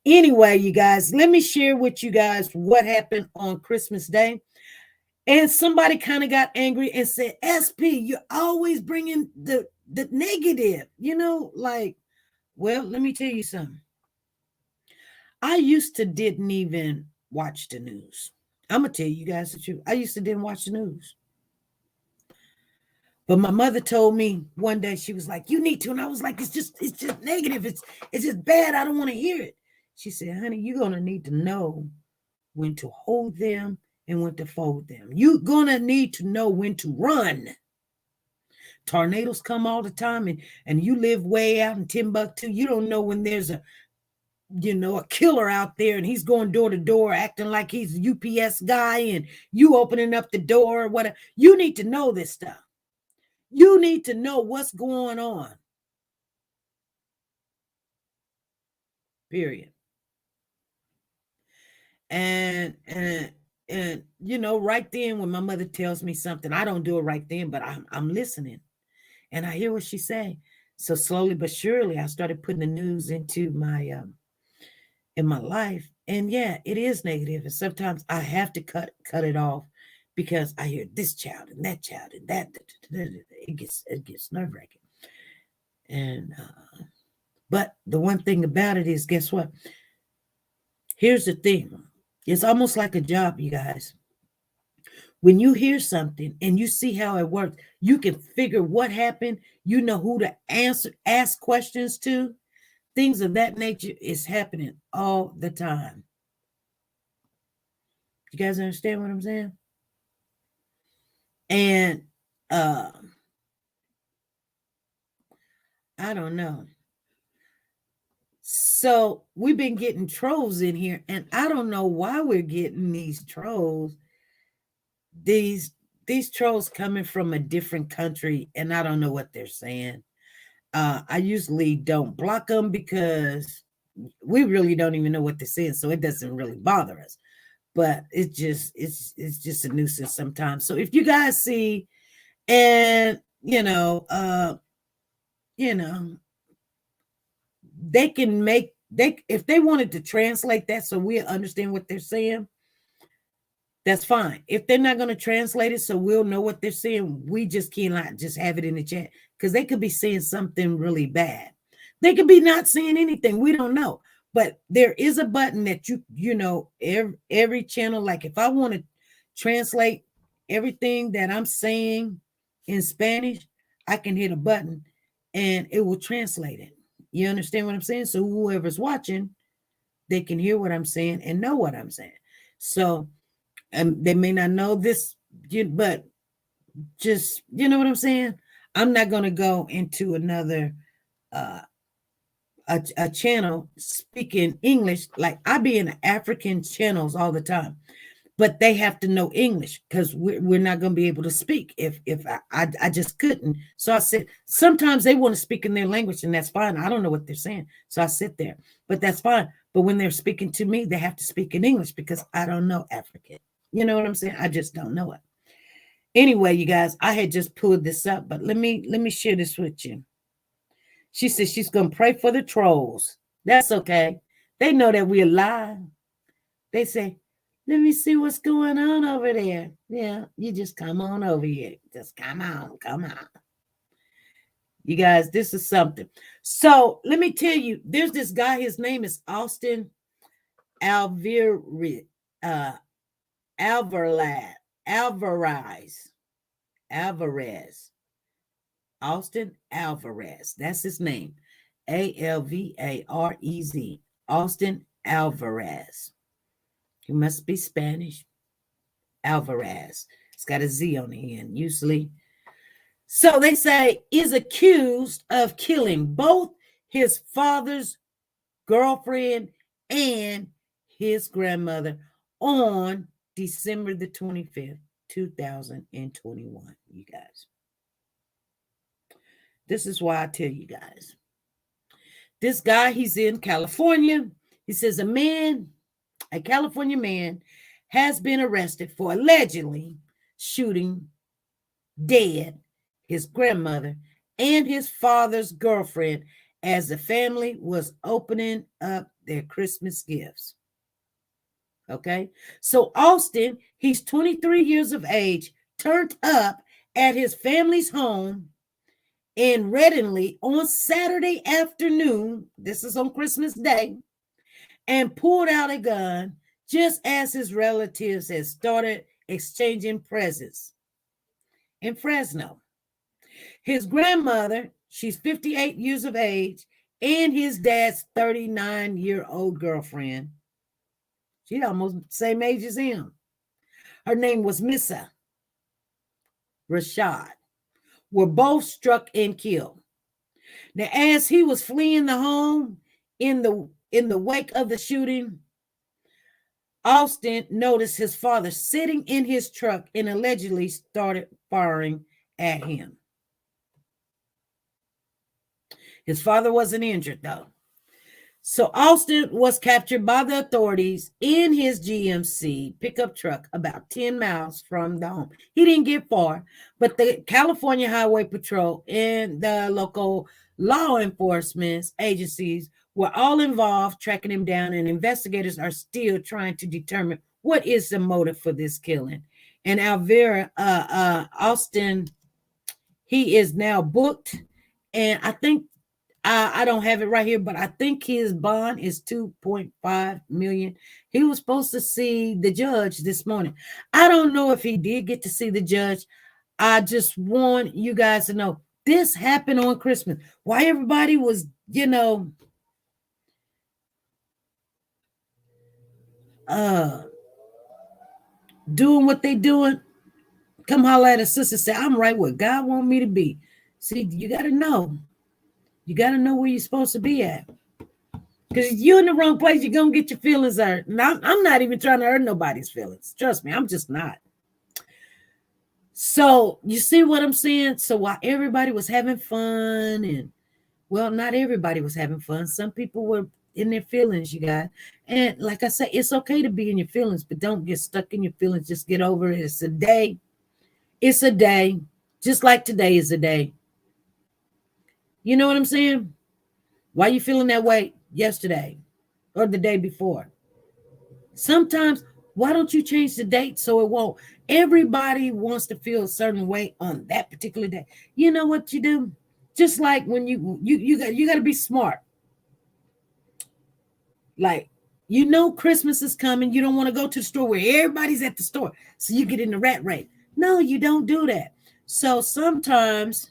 Anyway, you guys, let me share with you guys what happened on Christmas Day. And somebody kind of got angry and said, SP, you're always bringing the negative, well, let me tell you something. I used to didn't even watch the news. I'm gonna tell you guys the truth. I used to didn't watch the news. But my mother told me one day, she was like, you need to. And I was like, it's just negative. It's just bad. I don't want to hear it. She said, honey, you're going to need to know when to hold them and when to fold them. You're going to need to know when to run. Tornadoes come all the time, and you live way out in Timbuktu. You don't know when there's a killer out there and he's going door to door acting like he's a UPS guy and you opening up the door or whatever. You need to know this stuff. You need to know what's going on. Period. And right then when my mother tells me something, I don't do it right then, but I'm listening and I hear what she say. So slowly but surely I started putting the news into my in my life. And yeah, it is negative. And sometimes I have to cut it off because I hear this child and that child and that. It gets nerve-wracking. And but the one thing about it is, guess what? Here's the thing. It's almost like a job, you guys. When you hear something and you see how it works, you can figure what happened. You know who to ask questions to. Things of that nature is happening all the time. You guys understand what I'm saying? And I don't know. So we've been getting trolls in here, and I don't know why we're getting these trolls. These trolls coming from a different country, and I don't know what they're saying. I usually don't block them because we really don't even know what they're saying, so it doesn't really bother us. But it's just a nuisance sometimes. So if you guys see, and you know, they can make if they wanted to translate that so we'll understand what they're saying, that's fine. If they're not going to translate it so we'll know what they're saying, we just cannot just have it in the chat, because they could be saying something really bad. They could be not saying anything. We don't know. But there is a button that every channel, like if I want to translate everything that I'm saying in Spanish, I can hit a button and it will translate it. You understand what I'm saying? So whoever's watching, they can hear what I'm saying and know what I'm saying. So they may not know this, but just, you know what I'm saying? I'm not going to go into another a channel speaking English. Like I be in African channels all the time, but they have to know English, because we're not going to be able to speak if I just couldn't. So I said, sometimes they want to speak in their language, and that's fine. I don't know what they're saying, so I sit there, but that's fine. But when they're speaking to me, they have to speak in English because I don't know African. You know what I'm saying? I just don't know it. Anyway, you guys, I had just pulled this up, but let me share this with you. She said she's going to pray for the trolls. That's okay. They know that we're alive. They say, let me see what's going on over there. Yeah, you just come on over here. Just come on. You guys, this is something. So let me tell you, there's this guy. His name is Austin Alvarez. Austin Alvarez. That's his name. Alvarez. Austin Alvarez. He must be Spanish. Alvarez. It's got a Z on the end, usually. So they say is accused of killing both his father's girlfriend and his grandmother on December the 25th, 2021, you guys. This is why I tell you guys. This guy, he's in California. He says a California man has been arrested for allegedly shooting dead his grandmother and his father's girlfriend as the family was opening up their Christmas gifts. Okay, so Austin, he's 23 years of age, turned up at his family's home in Reddingly on Saturday afternoon. This is on Christmas Day, and pulled out a gun just as his relatives had started exchanging presents in Fresno. His grandmother, she's 58 years of age, and his dad's 39-year-old girlfriend, she's almost the same age as him. Her name was Missa Rashad, were both struck and killed. Now, as he was fleeing the home in the wake of the shooting, Austin noticed his father sitting in his truck and allegedly started firing at him. His father wasn't injured, though. So Austin was captured by the authorities in his GMC pickup truck about 10 miles from the home. He didn't get far, but the California Highway Patrol and the local law enforcement agencies were all involved tracking him down, and investigators are still trying to determine what is the motive for this killing. And Austin, he is now booked, and I think I don't have it right here, but I think his bond is $2.5 million. He was supposed to see the judge this morning. I don't know if he did get to see the judge. I just want you guys to know this happened on Christmas. Why everybody was, doing what they doing, come holler at a sister, say, I'm right where God want me to be. See, you got to know. You got to know where you're supposed to be at. Because if you're in the wrong place, you're going to get your feelings hurt. And I'm not even trying to hurt nobody's feelings. Trust me, I'm just not. So you see what I'm saying? So while everybody was having fun, and well, not everybody was having fun. Some people were in their feelings, you guys. And like I said, it's okay to be in your feelings, but don't get stuck in your feelings. Just get over it. It's a day. It's a day. Just like today is a day. You know what I'm saying? Why you feeling that way yesterday or the day before? Sometimes, why don't you change the date so it won't? Everybody wants to feel a certain way on that particular day. You know what you do? Just like when you got to be smart. Like, you know Christmas is coming. You don't want to go to the store where everybody's at the store. So you get in the rat race. No, you don't do that. So sometimes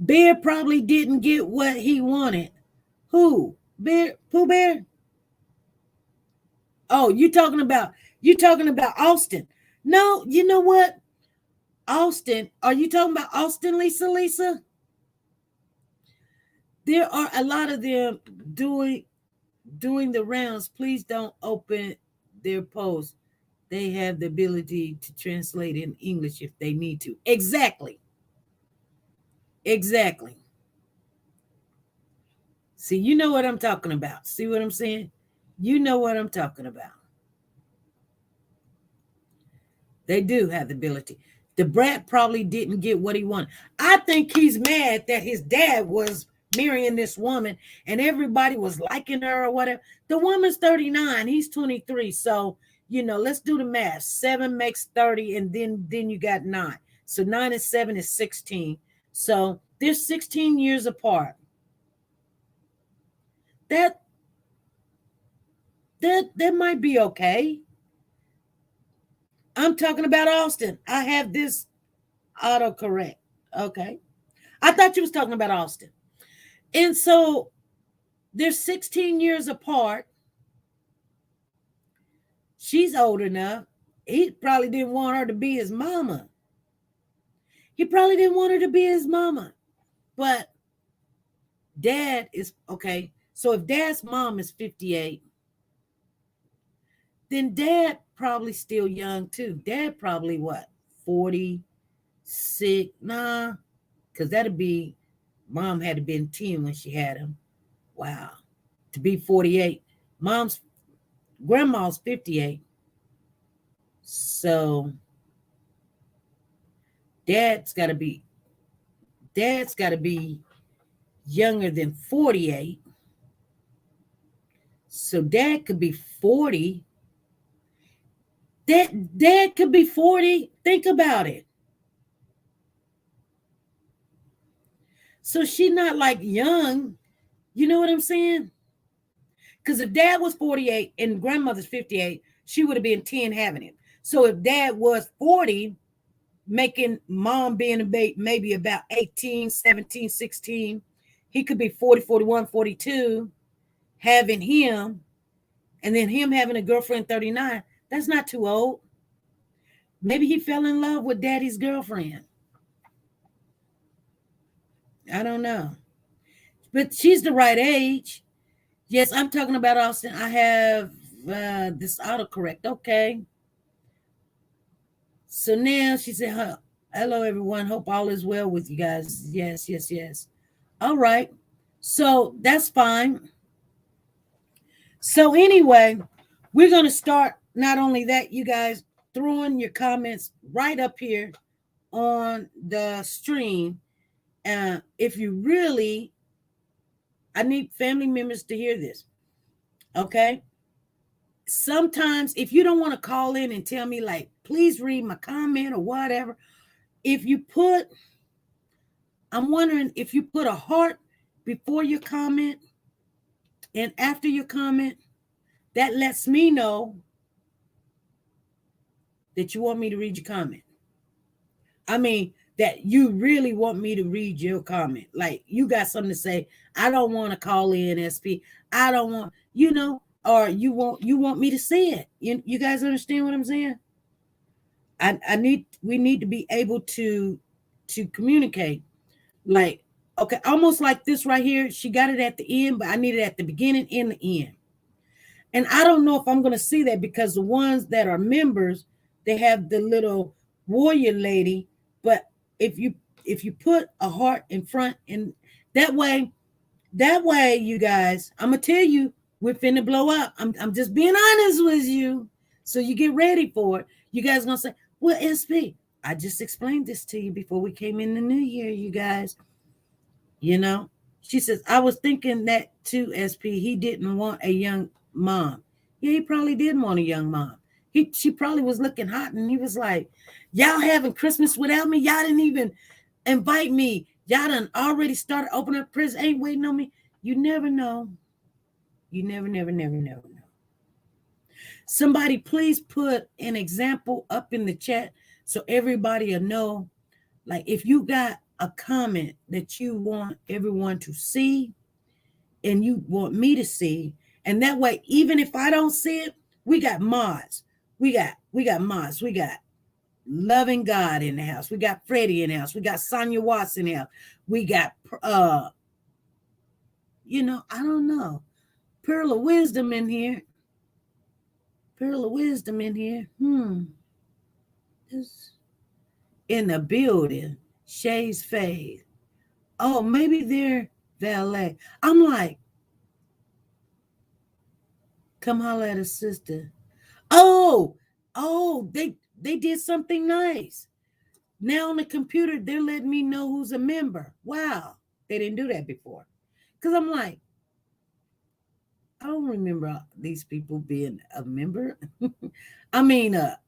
Bear probably didn't get what he wanted. Who? Bear? Pooh Bear? Oh, you talking about Austin. No, you know what? Austin, are you talking about Austin, Lisa? There are a lot of them doing the rounds. Please don't open their posts. They have the ability to translate in English if they need to. Exactly. See, you know what I'm talking about. See what I'm saying? You know what I'm talking about. They do have the ability. The brat probably didn't get what he wanted. I think he's mad that his dad was marrying this woman and everybody was liking her or whatever. The woman's 39. He's 23. So, let's do the math. 7 makes 30, and then you got 9. So 9 and 7 is 16. So they're 16 years apart. That might be okay. I'm talking about Austin. I have this autocorrect. Okay. I thought you was talking about Austin. And so they're 16 years apart. She's old enough. He probably didn't want her to be his mama. But dad is, okay. So if dad's mom is 58, then dad probably still young too. Dad probably what? 46? Nah, because that'd be, mom had to been 10 when she had him. Wow. To be 48. Grandma's 58. So dad's got to be younger than 48. So dad could be 40. Dad could be 40. Think about it. So she's not like young. You know what I'm saying? Because if dad was 48 and grandmother's 58, she would have been 10 having him. So if dad was 40, making mom being maybe about 18, 17, 16, he could be 40, 41, 42, having him, and then him having a girlfriend 39. That's not too old. Maybe he fell in love with daddy's girlfriend. I don't know. But she's the right age. Yes, I'm talking about Austin. I have this autocorrect. Okay. So now she said, hello, everyone. Hope all is well with you guys. Yes. All right. So that's fine. So anyway, we're going to start. Not only that, you guys throwing your comments right up here on the stream. If you really, I need family members to hear this. Okay. Sometimes if you don't want to call in and tell me like, please read my comment or whatever. I'm wondering if you put a heart before your comment and after your comment, that lets me know that you want me to read your comment. I mean, that you really want me to read your comment. Like you got something to say. I don't want to call in SP. I don't want, or you want me to see it. You guys understand what I'm saying? We need to be able to communicate. Like, okay, almost like this right here. She got it at the end, but I need it at the beginning and the end. And I don't know if I'm going to see that, because the ones that are members, they have the little warrior lady. But if you put a heart in front, and that way, you guys, I'm gonna tell you, we're finna blow up. I'm just being honest with you, so you get ready for it. You guys gonna say, "Well, SP, I just explained this to you before we came in the new year, you guys." You know, she says, "I was thinking that too, SP. He didn't want a young mom." Yeah, he probably didn't want a young mom. She probably was looking hot, and he was like, "Y'all having Christmas without me? Y'all didn't even invite me. Y'all done already started opening up presents, ain't waiting on me." You never know. You never know. Somebody please put an example up in the chat so everybody will know. Like, if you got a comment that you want everyone to see and you want me to see, and that way, even if I don't see it, we got mods. We got mods. We got Loving God in the house. We got Freddie in the house. We got Sonia Watts in the house. We got I don't know, Pearl of Wisdom in here. Just in the building. Shay's Fade. Oh, maybe they're valet. I'm like, come holler at a sister. Oh, they did something nice. Now on the computer, they're letting me know who's a member. Wow. They didn't do that before. Because I'm like, I don't remember these people being a member. I mean, a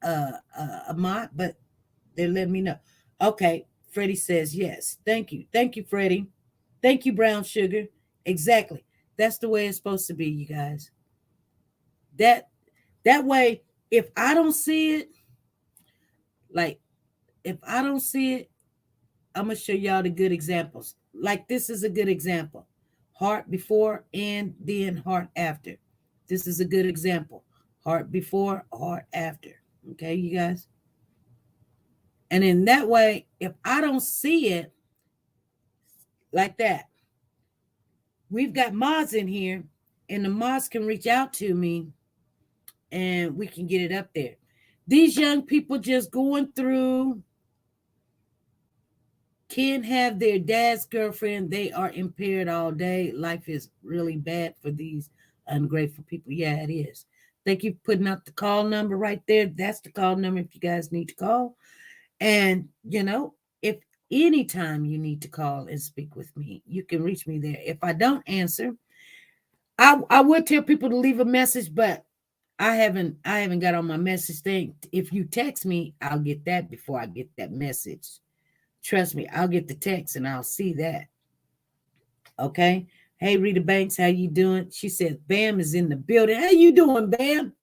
mod, but they're letting me know. Okay. Freddie says yes. Thank you. Thank you, Freddie. Thank you, Brown Sugar. Exactly. That's the way it's supposed to be, you guys. That way, if I don't see it, I'm going to show y'all the good examples. Like, this is a good example. Heart before and then heart after. This is a good example. Heart before, heart after. Okay, you guys? And in that way, if I don't see it like that, we've got mods in here, and the mods can reach out to me and we can get it up there. These young people just going through, can't have their dad's girlfriend. They are impaired all day. Life is really bad for these ungrateful people. Yeah, it is. Thank you for putting out the call number right there. That's the call number if you guys need to call. And, if anytime you need to call and speak with me, you can reach me there. If I don't answer, I would tell people to leave a message, but I haven't got on my message thing. If you text me, I'll get that before I get that message. Trust me, I'll get the text and I'll see that. Okay. Hey, Rita Banks, how you doing? She says, Bam is in the building. How you doing, Bam?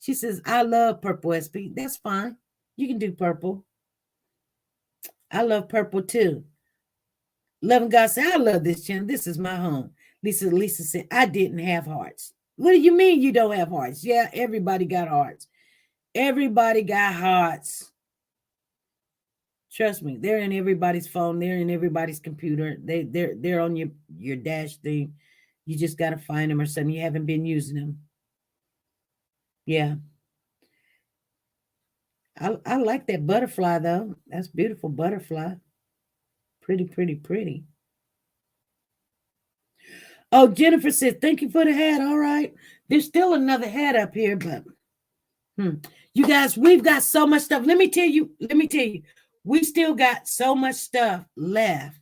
She says, I love purple, SP. That's fine. You can do purple. I love purple too. Loving God said, I love this channel. This is my home. Lisa said, I didn't have hearts. What do you mean you don't have hearts? Yeah, everybody got hearts. Everybody got hearts. Trust me, they're in everybody's phone. They're in everybody's computer. They're on your dash thing. You just got to find them or something. You haven't been using them. Yeah. I like that butterfly, though. That's beautiful butterfly. Pretty. Oh, Jennifer says, thank you for the hat. All right. There's still another hat up here, but you guys, we've got so much stuff. Let me tell you, we still got so much stuff left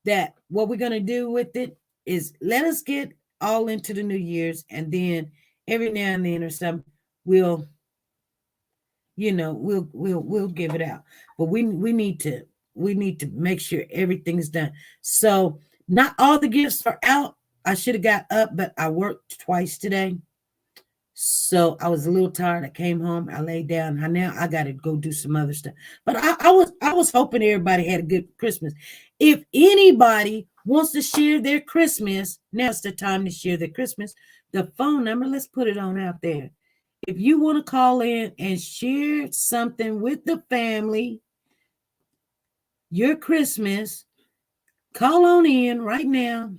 that what we're going to do with it is let us get all into the New Year's, and then every now and then or something, we'll give it out. But we need to make sure everything's done. So not all the gifts are out. I should have got up, but I worked twice today. So I was a little tired. I came home, I laid down. Now I got to go do some other stuff. But I was hoping everybody had a good Christmas. If anybody wants to share their Christmas, now's the time to share their Christmas. The phone number, let's put it on out there. If you want to call in and share something with the family, your Christmas, call on in right now.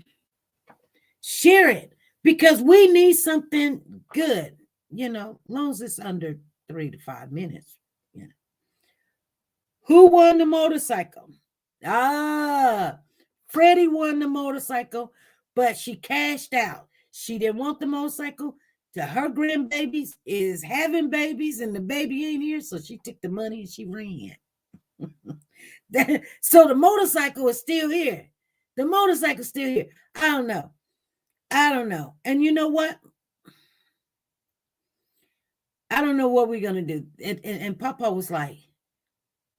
Share it because we need something good, as long as it's under 3 to 5 minutes. Who won the motorcycle? Freddie won the motorcycle, but she cashed out. She didn't want the motorcycle. Her grandbabies is having babies and the baby ain't here, so she took the money and she ran. So the motorcycle is still here. The motorcycle's still here. I don't know. And you know what? I don't know what we're going to do. And Papa was like,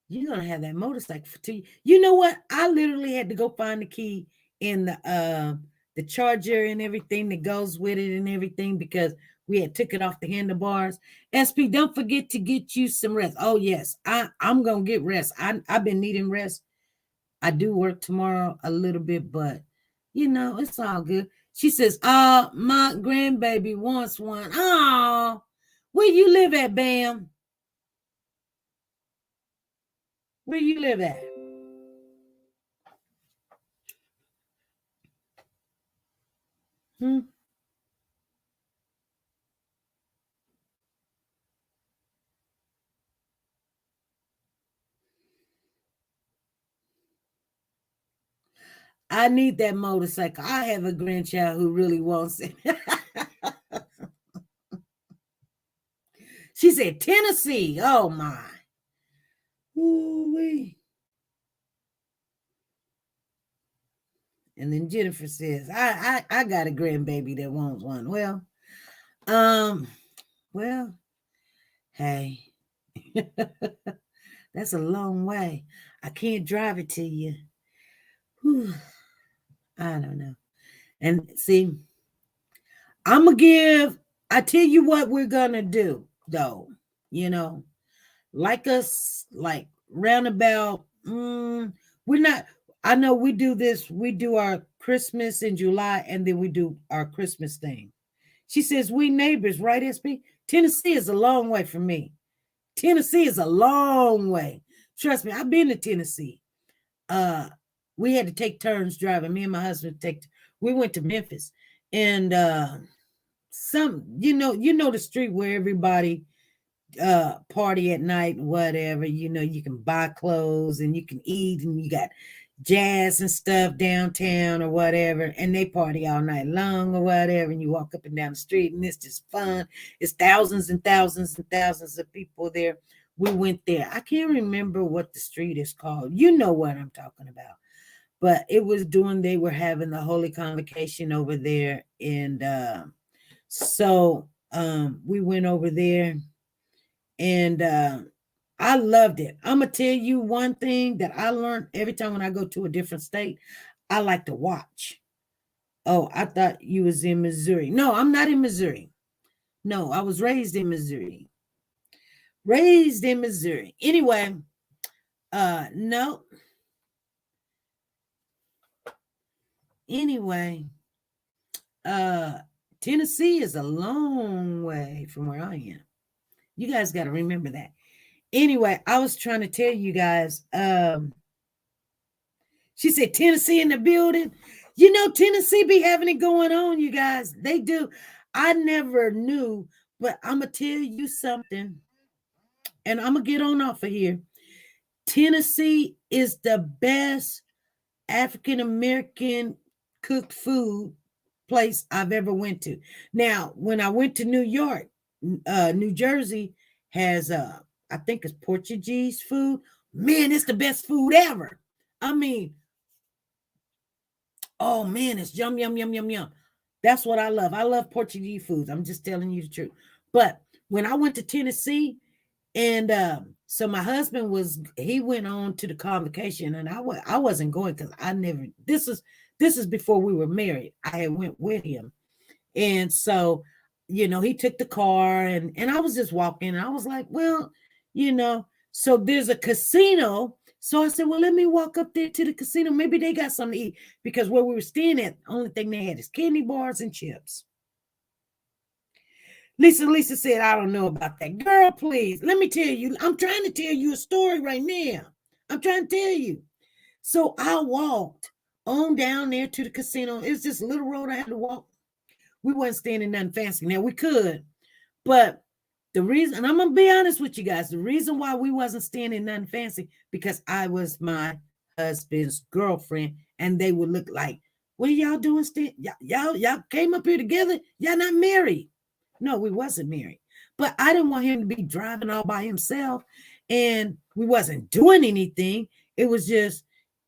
you're going to have that motorcycle for 2 years. You know what? I literally had to go find the key in the charger and everything that goes with it and everything because we had took it off the handlebars. SP, don't forget to get you some rest. Oh, yes. I'm going to get rest. I've been needing rest. I do work tomorrow a little bit, but, it's all good. She says, my grandbaby wants one. Oh, where you live at, Bam? Where you live at? I need that motorcycle. I have a grandchild who really wants it. She said, Tennessee. Oh, my. Ooh-wee. And then Jennifer says, I got a grandbaby that wants one. Well, hey, that's a long way. I can't drive it to you. Whew. I don't know. And see, I tell you what we're going to do, though, like roundabout, we're not, I know we do this, we do our Christmas in July, and then we do our Christmas thing. She says, we neighbors, right, SP? Tennessee is a long way from me. Tennessee is a long way. Trust me, I've been to Tennessee. We had to take turns driving. Me and my husband we went to Memphis. And the street where everybody party at night, whatever, you can buy clothes and you can eat and you got jazz and stuff downtown or whatever, and they party all night long or whatever, and you walk up and down the street and it's just fun. It's thousands and thousands and thousands of people there. We went there. I can't remember what the street is called. You know what I'm talking about. But it was they were having the Holy Convocation over there. And so we went over there and I loved it. I'm going to tell you one thing that I learned every time when I go to a different state. I like to watch. Oh, I thought you was in Missouri. No, I'm not in Missouri. No, I was raised in Missouri. Anyway, no. Anyway, Tennessee is a long way from where I am. You guys got to remember that. Anyway, I was trying to tell you guys, she said Tennessee in the building. Tennessee be having it going on, you guys. They do. I never knew, but I'm going to tell you something, and I'm going to get on off of here. Tennessee is the best African-American cooked food place I've ever went to. Now, when I went to New York, New Jersey has I think it's Portuguese food. Man, it's the best food ever. I mean, oh man, it's yum, yum, yum, yum, yum. That's what I love. I love Portuguese foods. I'm just telling you the truth. But when I went to Tennessee, and so my husband he went on to the convocation, and I wasn't going because I never, this is before we were married. I had went with him. And so, he took the car and I was just walking, and I was like, well, so there's a casino. So I said, well, let me walk up there to the casino. Maybe they got something to eat, because where we were staying at, the only thing they had is candy bars and chips. Lisa said, I don't know about that. Girl, please, let me tell you. I'm trying to tell you a story right now. I'm trying to tell you. So I walked on down there to the casino. It was just a little road I had to walk. We wasn't staying in nothing fancy. Now, we could, but the reason, and I'm going to be honest with you guys, the reason why we wasn't staying in nothing fancy, because I was my husband's girlfriend, and they would look like, what are y'all doing? Y'all came up here together? Y'all not married? No, we wasn't married. But I didn't want him to be driving all by himself, and we wasn't doing anything. It was just,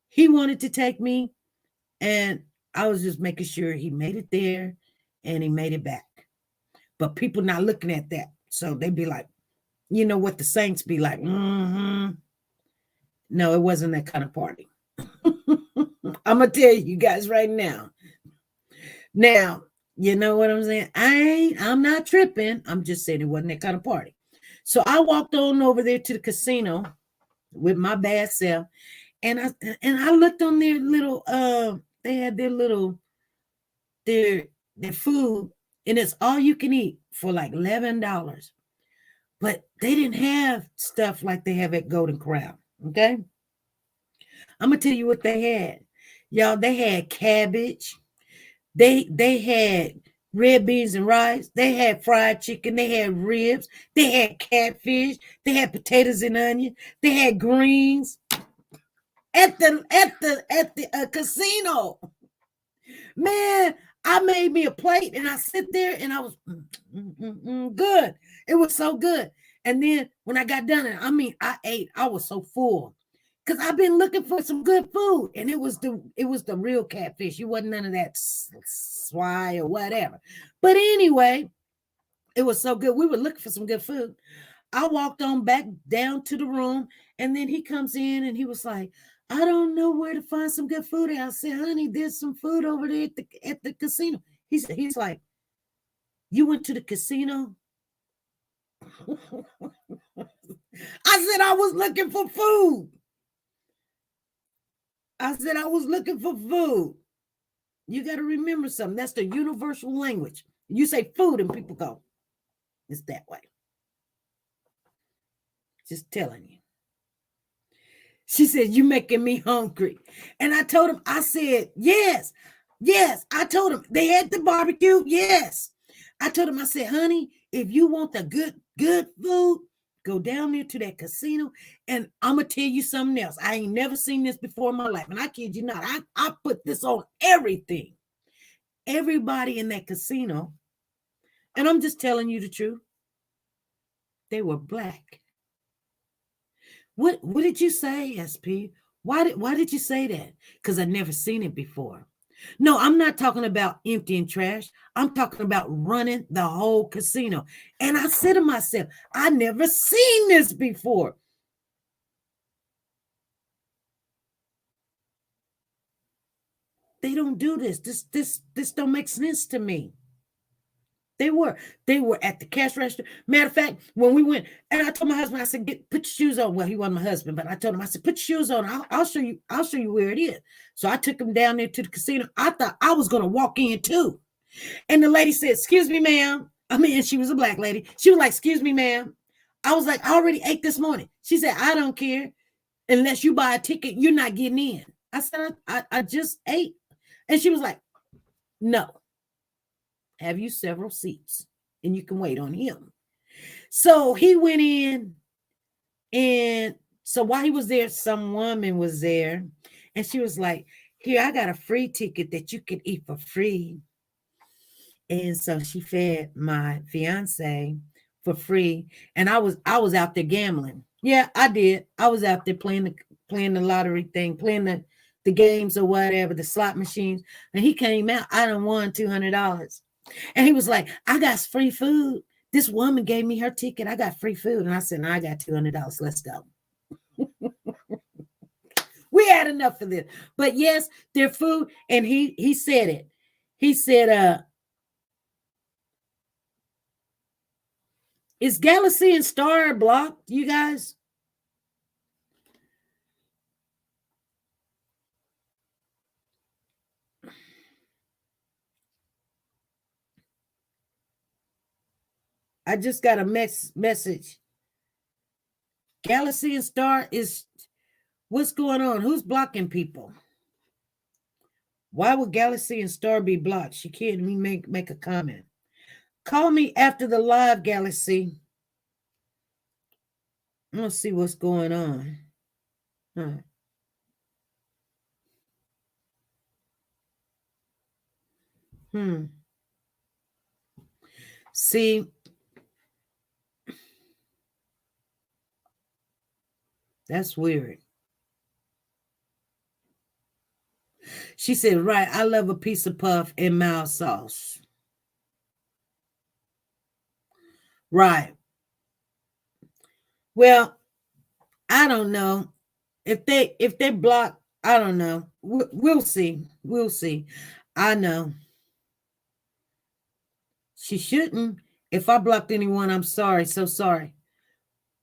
he wanted to take me, and I was just making sure he made it there and he made it back. But people not looking at that. So they'd be like, you know what the saints be like, No, it wasn't that kind of party. I'm going to tell you guys right now. Now, you know what I'm saying? I'm not tripping. I'm just saying it wasn't that kind of party. So I walked on over there to the casino with my bad self. And I looked on their little, they had their little, their food, and it's all you can eat for like $11. But they didn't have stuff like they have at Golden Corral. Okay. I'm gonna tell you what they had. Y'all, they had cabbage. They had red beans and rice. They had fried chicken. They had ribs. They had catfish. They had potatoes and onion. They had greens at the casino. Man, I made me a plate and I sit there and I was good. It was so good. And then when I got done, I ate. I was so full because I've been looking for some good food, and it was the real catfish. It wasn't none of that swine or whatever. But anyway, it was so good. We were looking for some good food. I walked on back down to the room, and then he comes in and he was like, I don't know where to find some good food. I said, honey, there's some food over there at the casino. He's like, you went to the casino? I said, I was looking for food. You got to remember something. That's the universal language. You say food and people go, it's that way. Just telling you. She said, you making me hungry. And I told him, I said, yes. I told him they had the barbecue. Yes. I told him, I said, honey, if you want the good food, go down there to that casino. And I'm going to tell you something else. I ain't never seen this before in my life. And I kid you not, I put this on everything. Everybody in that casino, and I'm just telling you the truth, they were black. What did you say, SP? Why did you say that? Because I've never seen it before. No, I'm not talking about emptying trash. I'm talking about running the whole casino. And I said to myself, I never seen this before. They don't do this. This don't make sense to me. They were at the cash register. Matter of fact, when we went, and I told my husband, I said, put your shoes on. Well, he wasn't my husband, but I told him, I said, put your shoes on. I'll show you where it is. So I took him down there to the casino. I thought I was going to walk in too. And the lady said, excuse me, ma'am. And she was a black lady. She was like, excuse me, ma'am. I was like, I already ate this morning. She said, I don't care. Unless you buy a ticket, you're not getting in. I said, I just ate. And she was like, no. Have you several seats and you can wait on him. So he went in, and so while he was there, some woman was there, and she was like, here, I got a free ticket that you can eat for free. And so she fed my fiance for free. And I was out there gambling. Yeah, I did. I was out there playing the lottery thing, playing the games or whatever, the slot machines. And he came out, I done won $200. And he was like, I got free food. This woman gave me her ticket. I got free food. And I said, no, I got $200. Let's go. We had enough of this. But yes, their food. And he said it. He said, is Galaxy and Star blocked, you guys? I just got a message. Galaxy and Star is, what's going on? Who's blocking people? Why would Galaxy and Star be blocked? She can't even make a comment. Call me after the live, Galaxy. Let's see what's going on. Huh. See, that's weird. She said, right, I love a piece of puff and mild sauce. Right. Well, I don't know. If they block, I don't know. We'll see. We'll see. I know. She shouldn't. If I blocked anyone, I'm sorry. So sorry.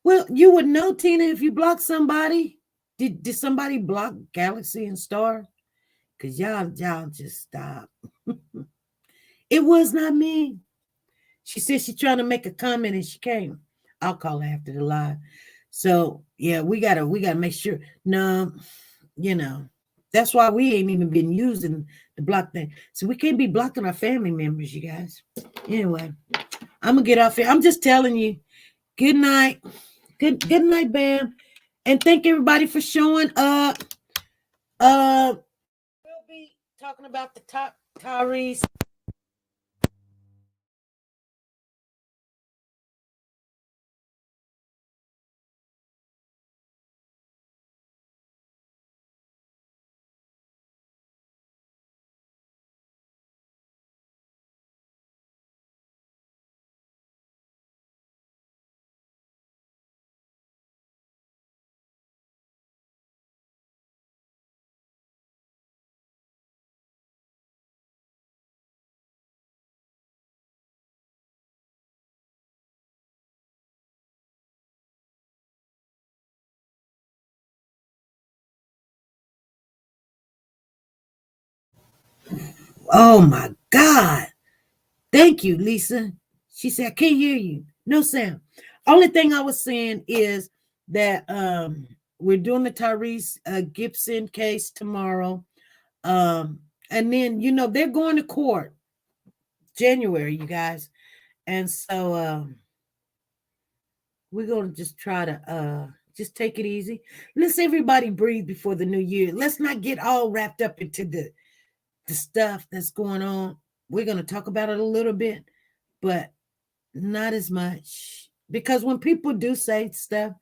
Well, you would know, Tina, if you blocked somebody. Did somebody block Galaxy and Star? Because y'all just stop. It was not me. She said she's trying to make a comment and she came. I'll call her after the live. So yeah, we gotta make sure. No, that's why we ain't even been using the block thing. So we can't be blocking our family members, you guys. Anyway, I'm gonna get off here. I'm just telling you. Good night. Good night, Bam. And thank everybody for showing up. We'll be talking about the top Tyrese. Oh my God. Thank you, Lisa. She said, I can't hear you. No sound. Only thing I was saying is that we're doing the Tyrese Gibson case tomorrow. And then, they're going to court January, you guys. And so we're going to just try to just take it easy. Let's everybody breathe before the new year. Let's not get all wrapped up into the stuff that's going on. We're going to talk about it a little bit, but not as much. Because when people do say stuff,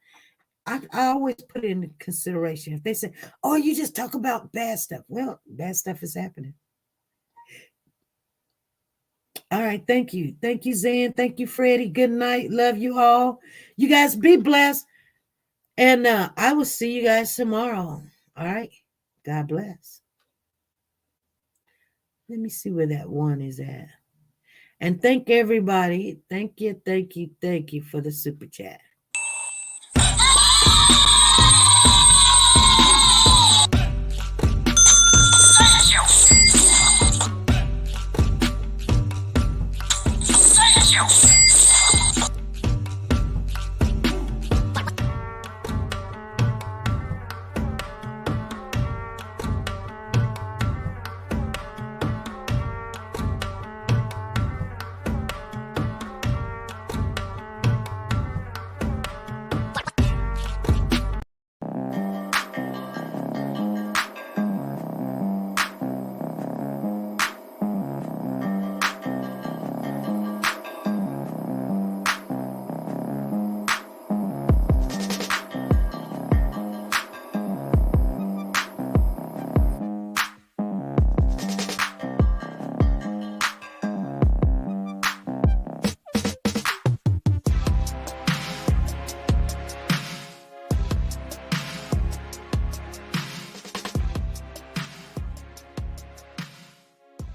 I always put it in consideration. If they say, oh, you just talk about bad stuff. Well, bad stuff is happening. All right. Thank you. Thank you, Zan. Thank you, Freddie. Good night. Love you all. You guys be blessed. And I will see you guys tomorrow. All right. God bless. Let me see where that one is at. And thank everybody. Thank you for the super chat.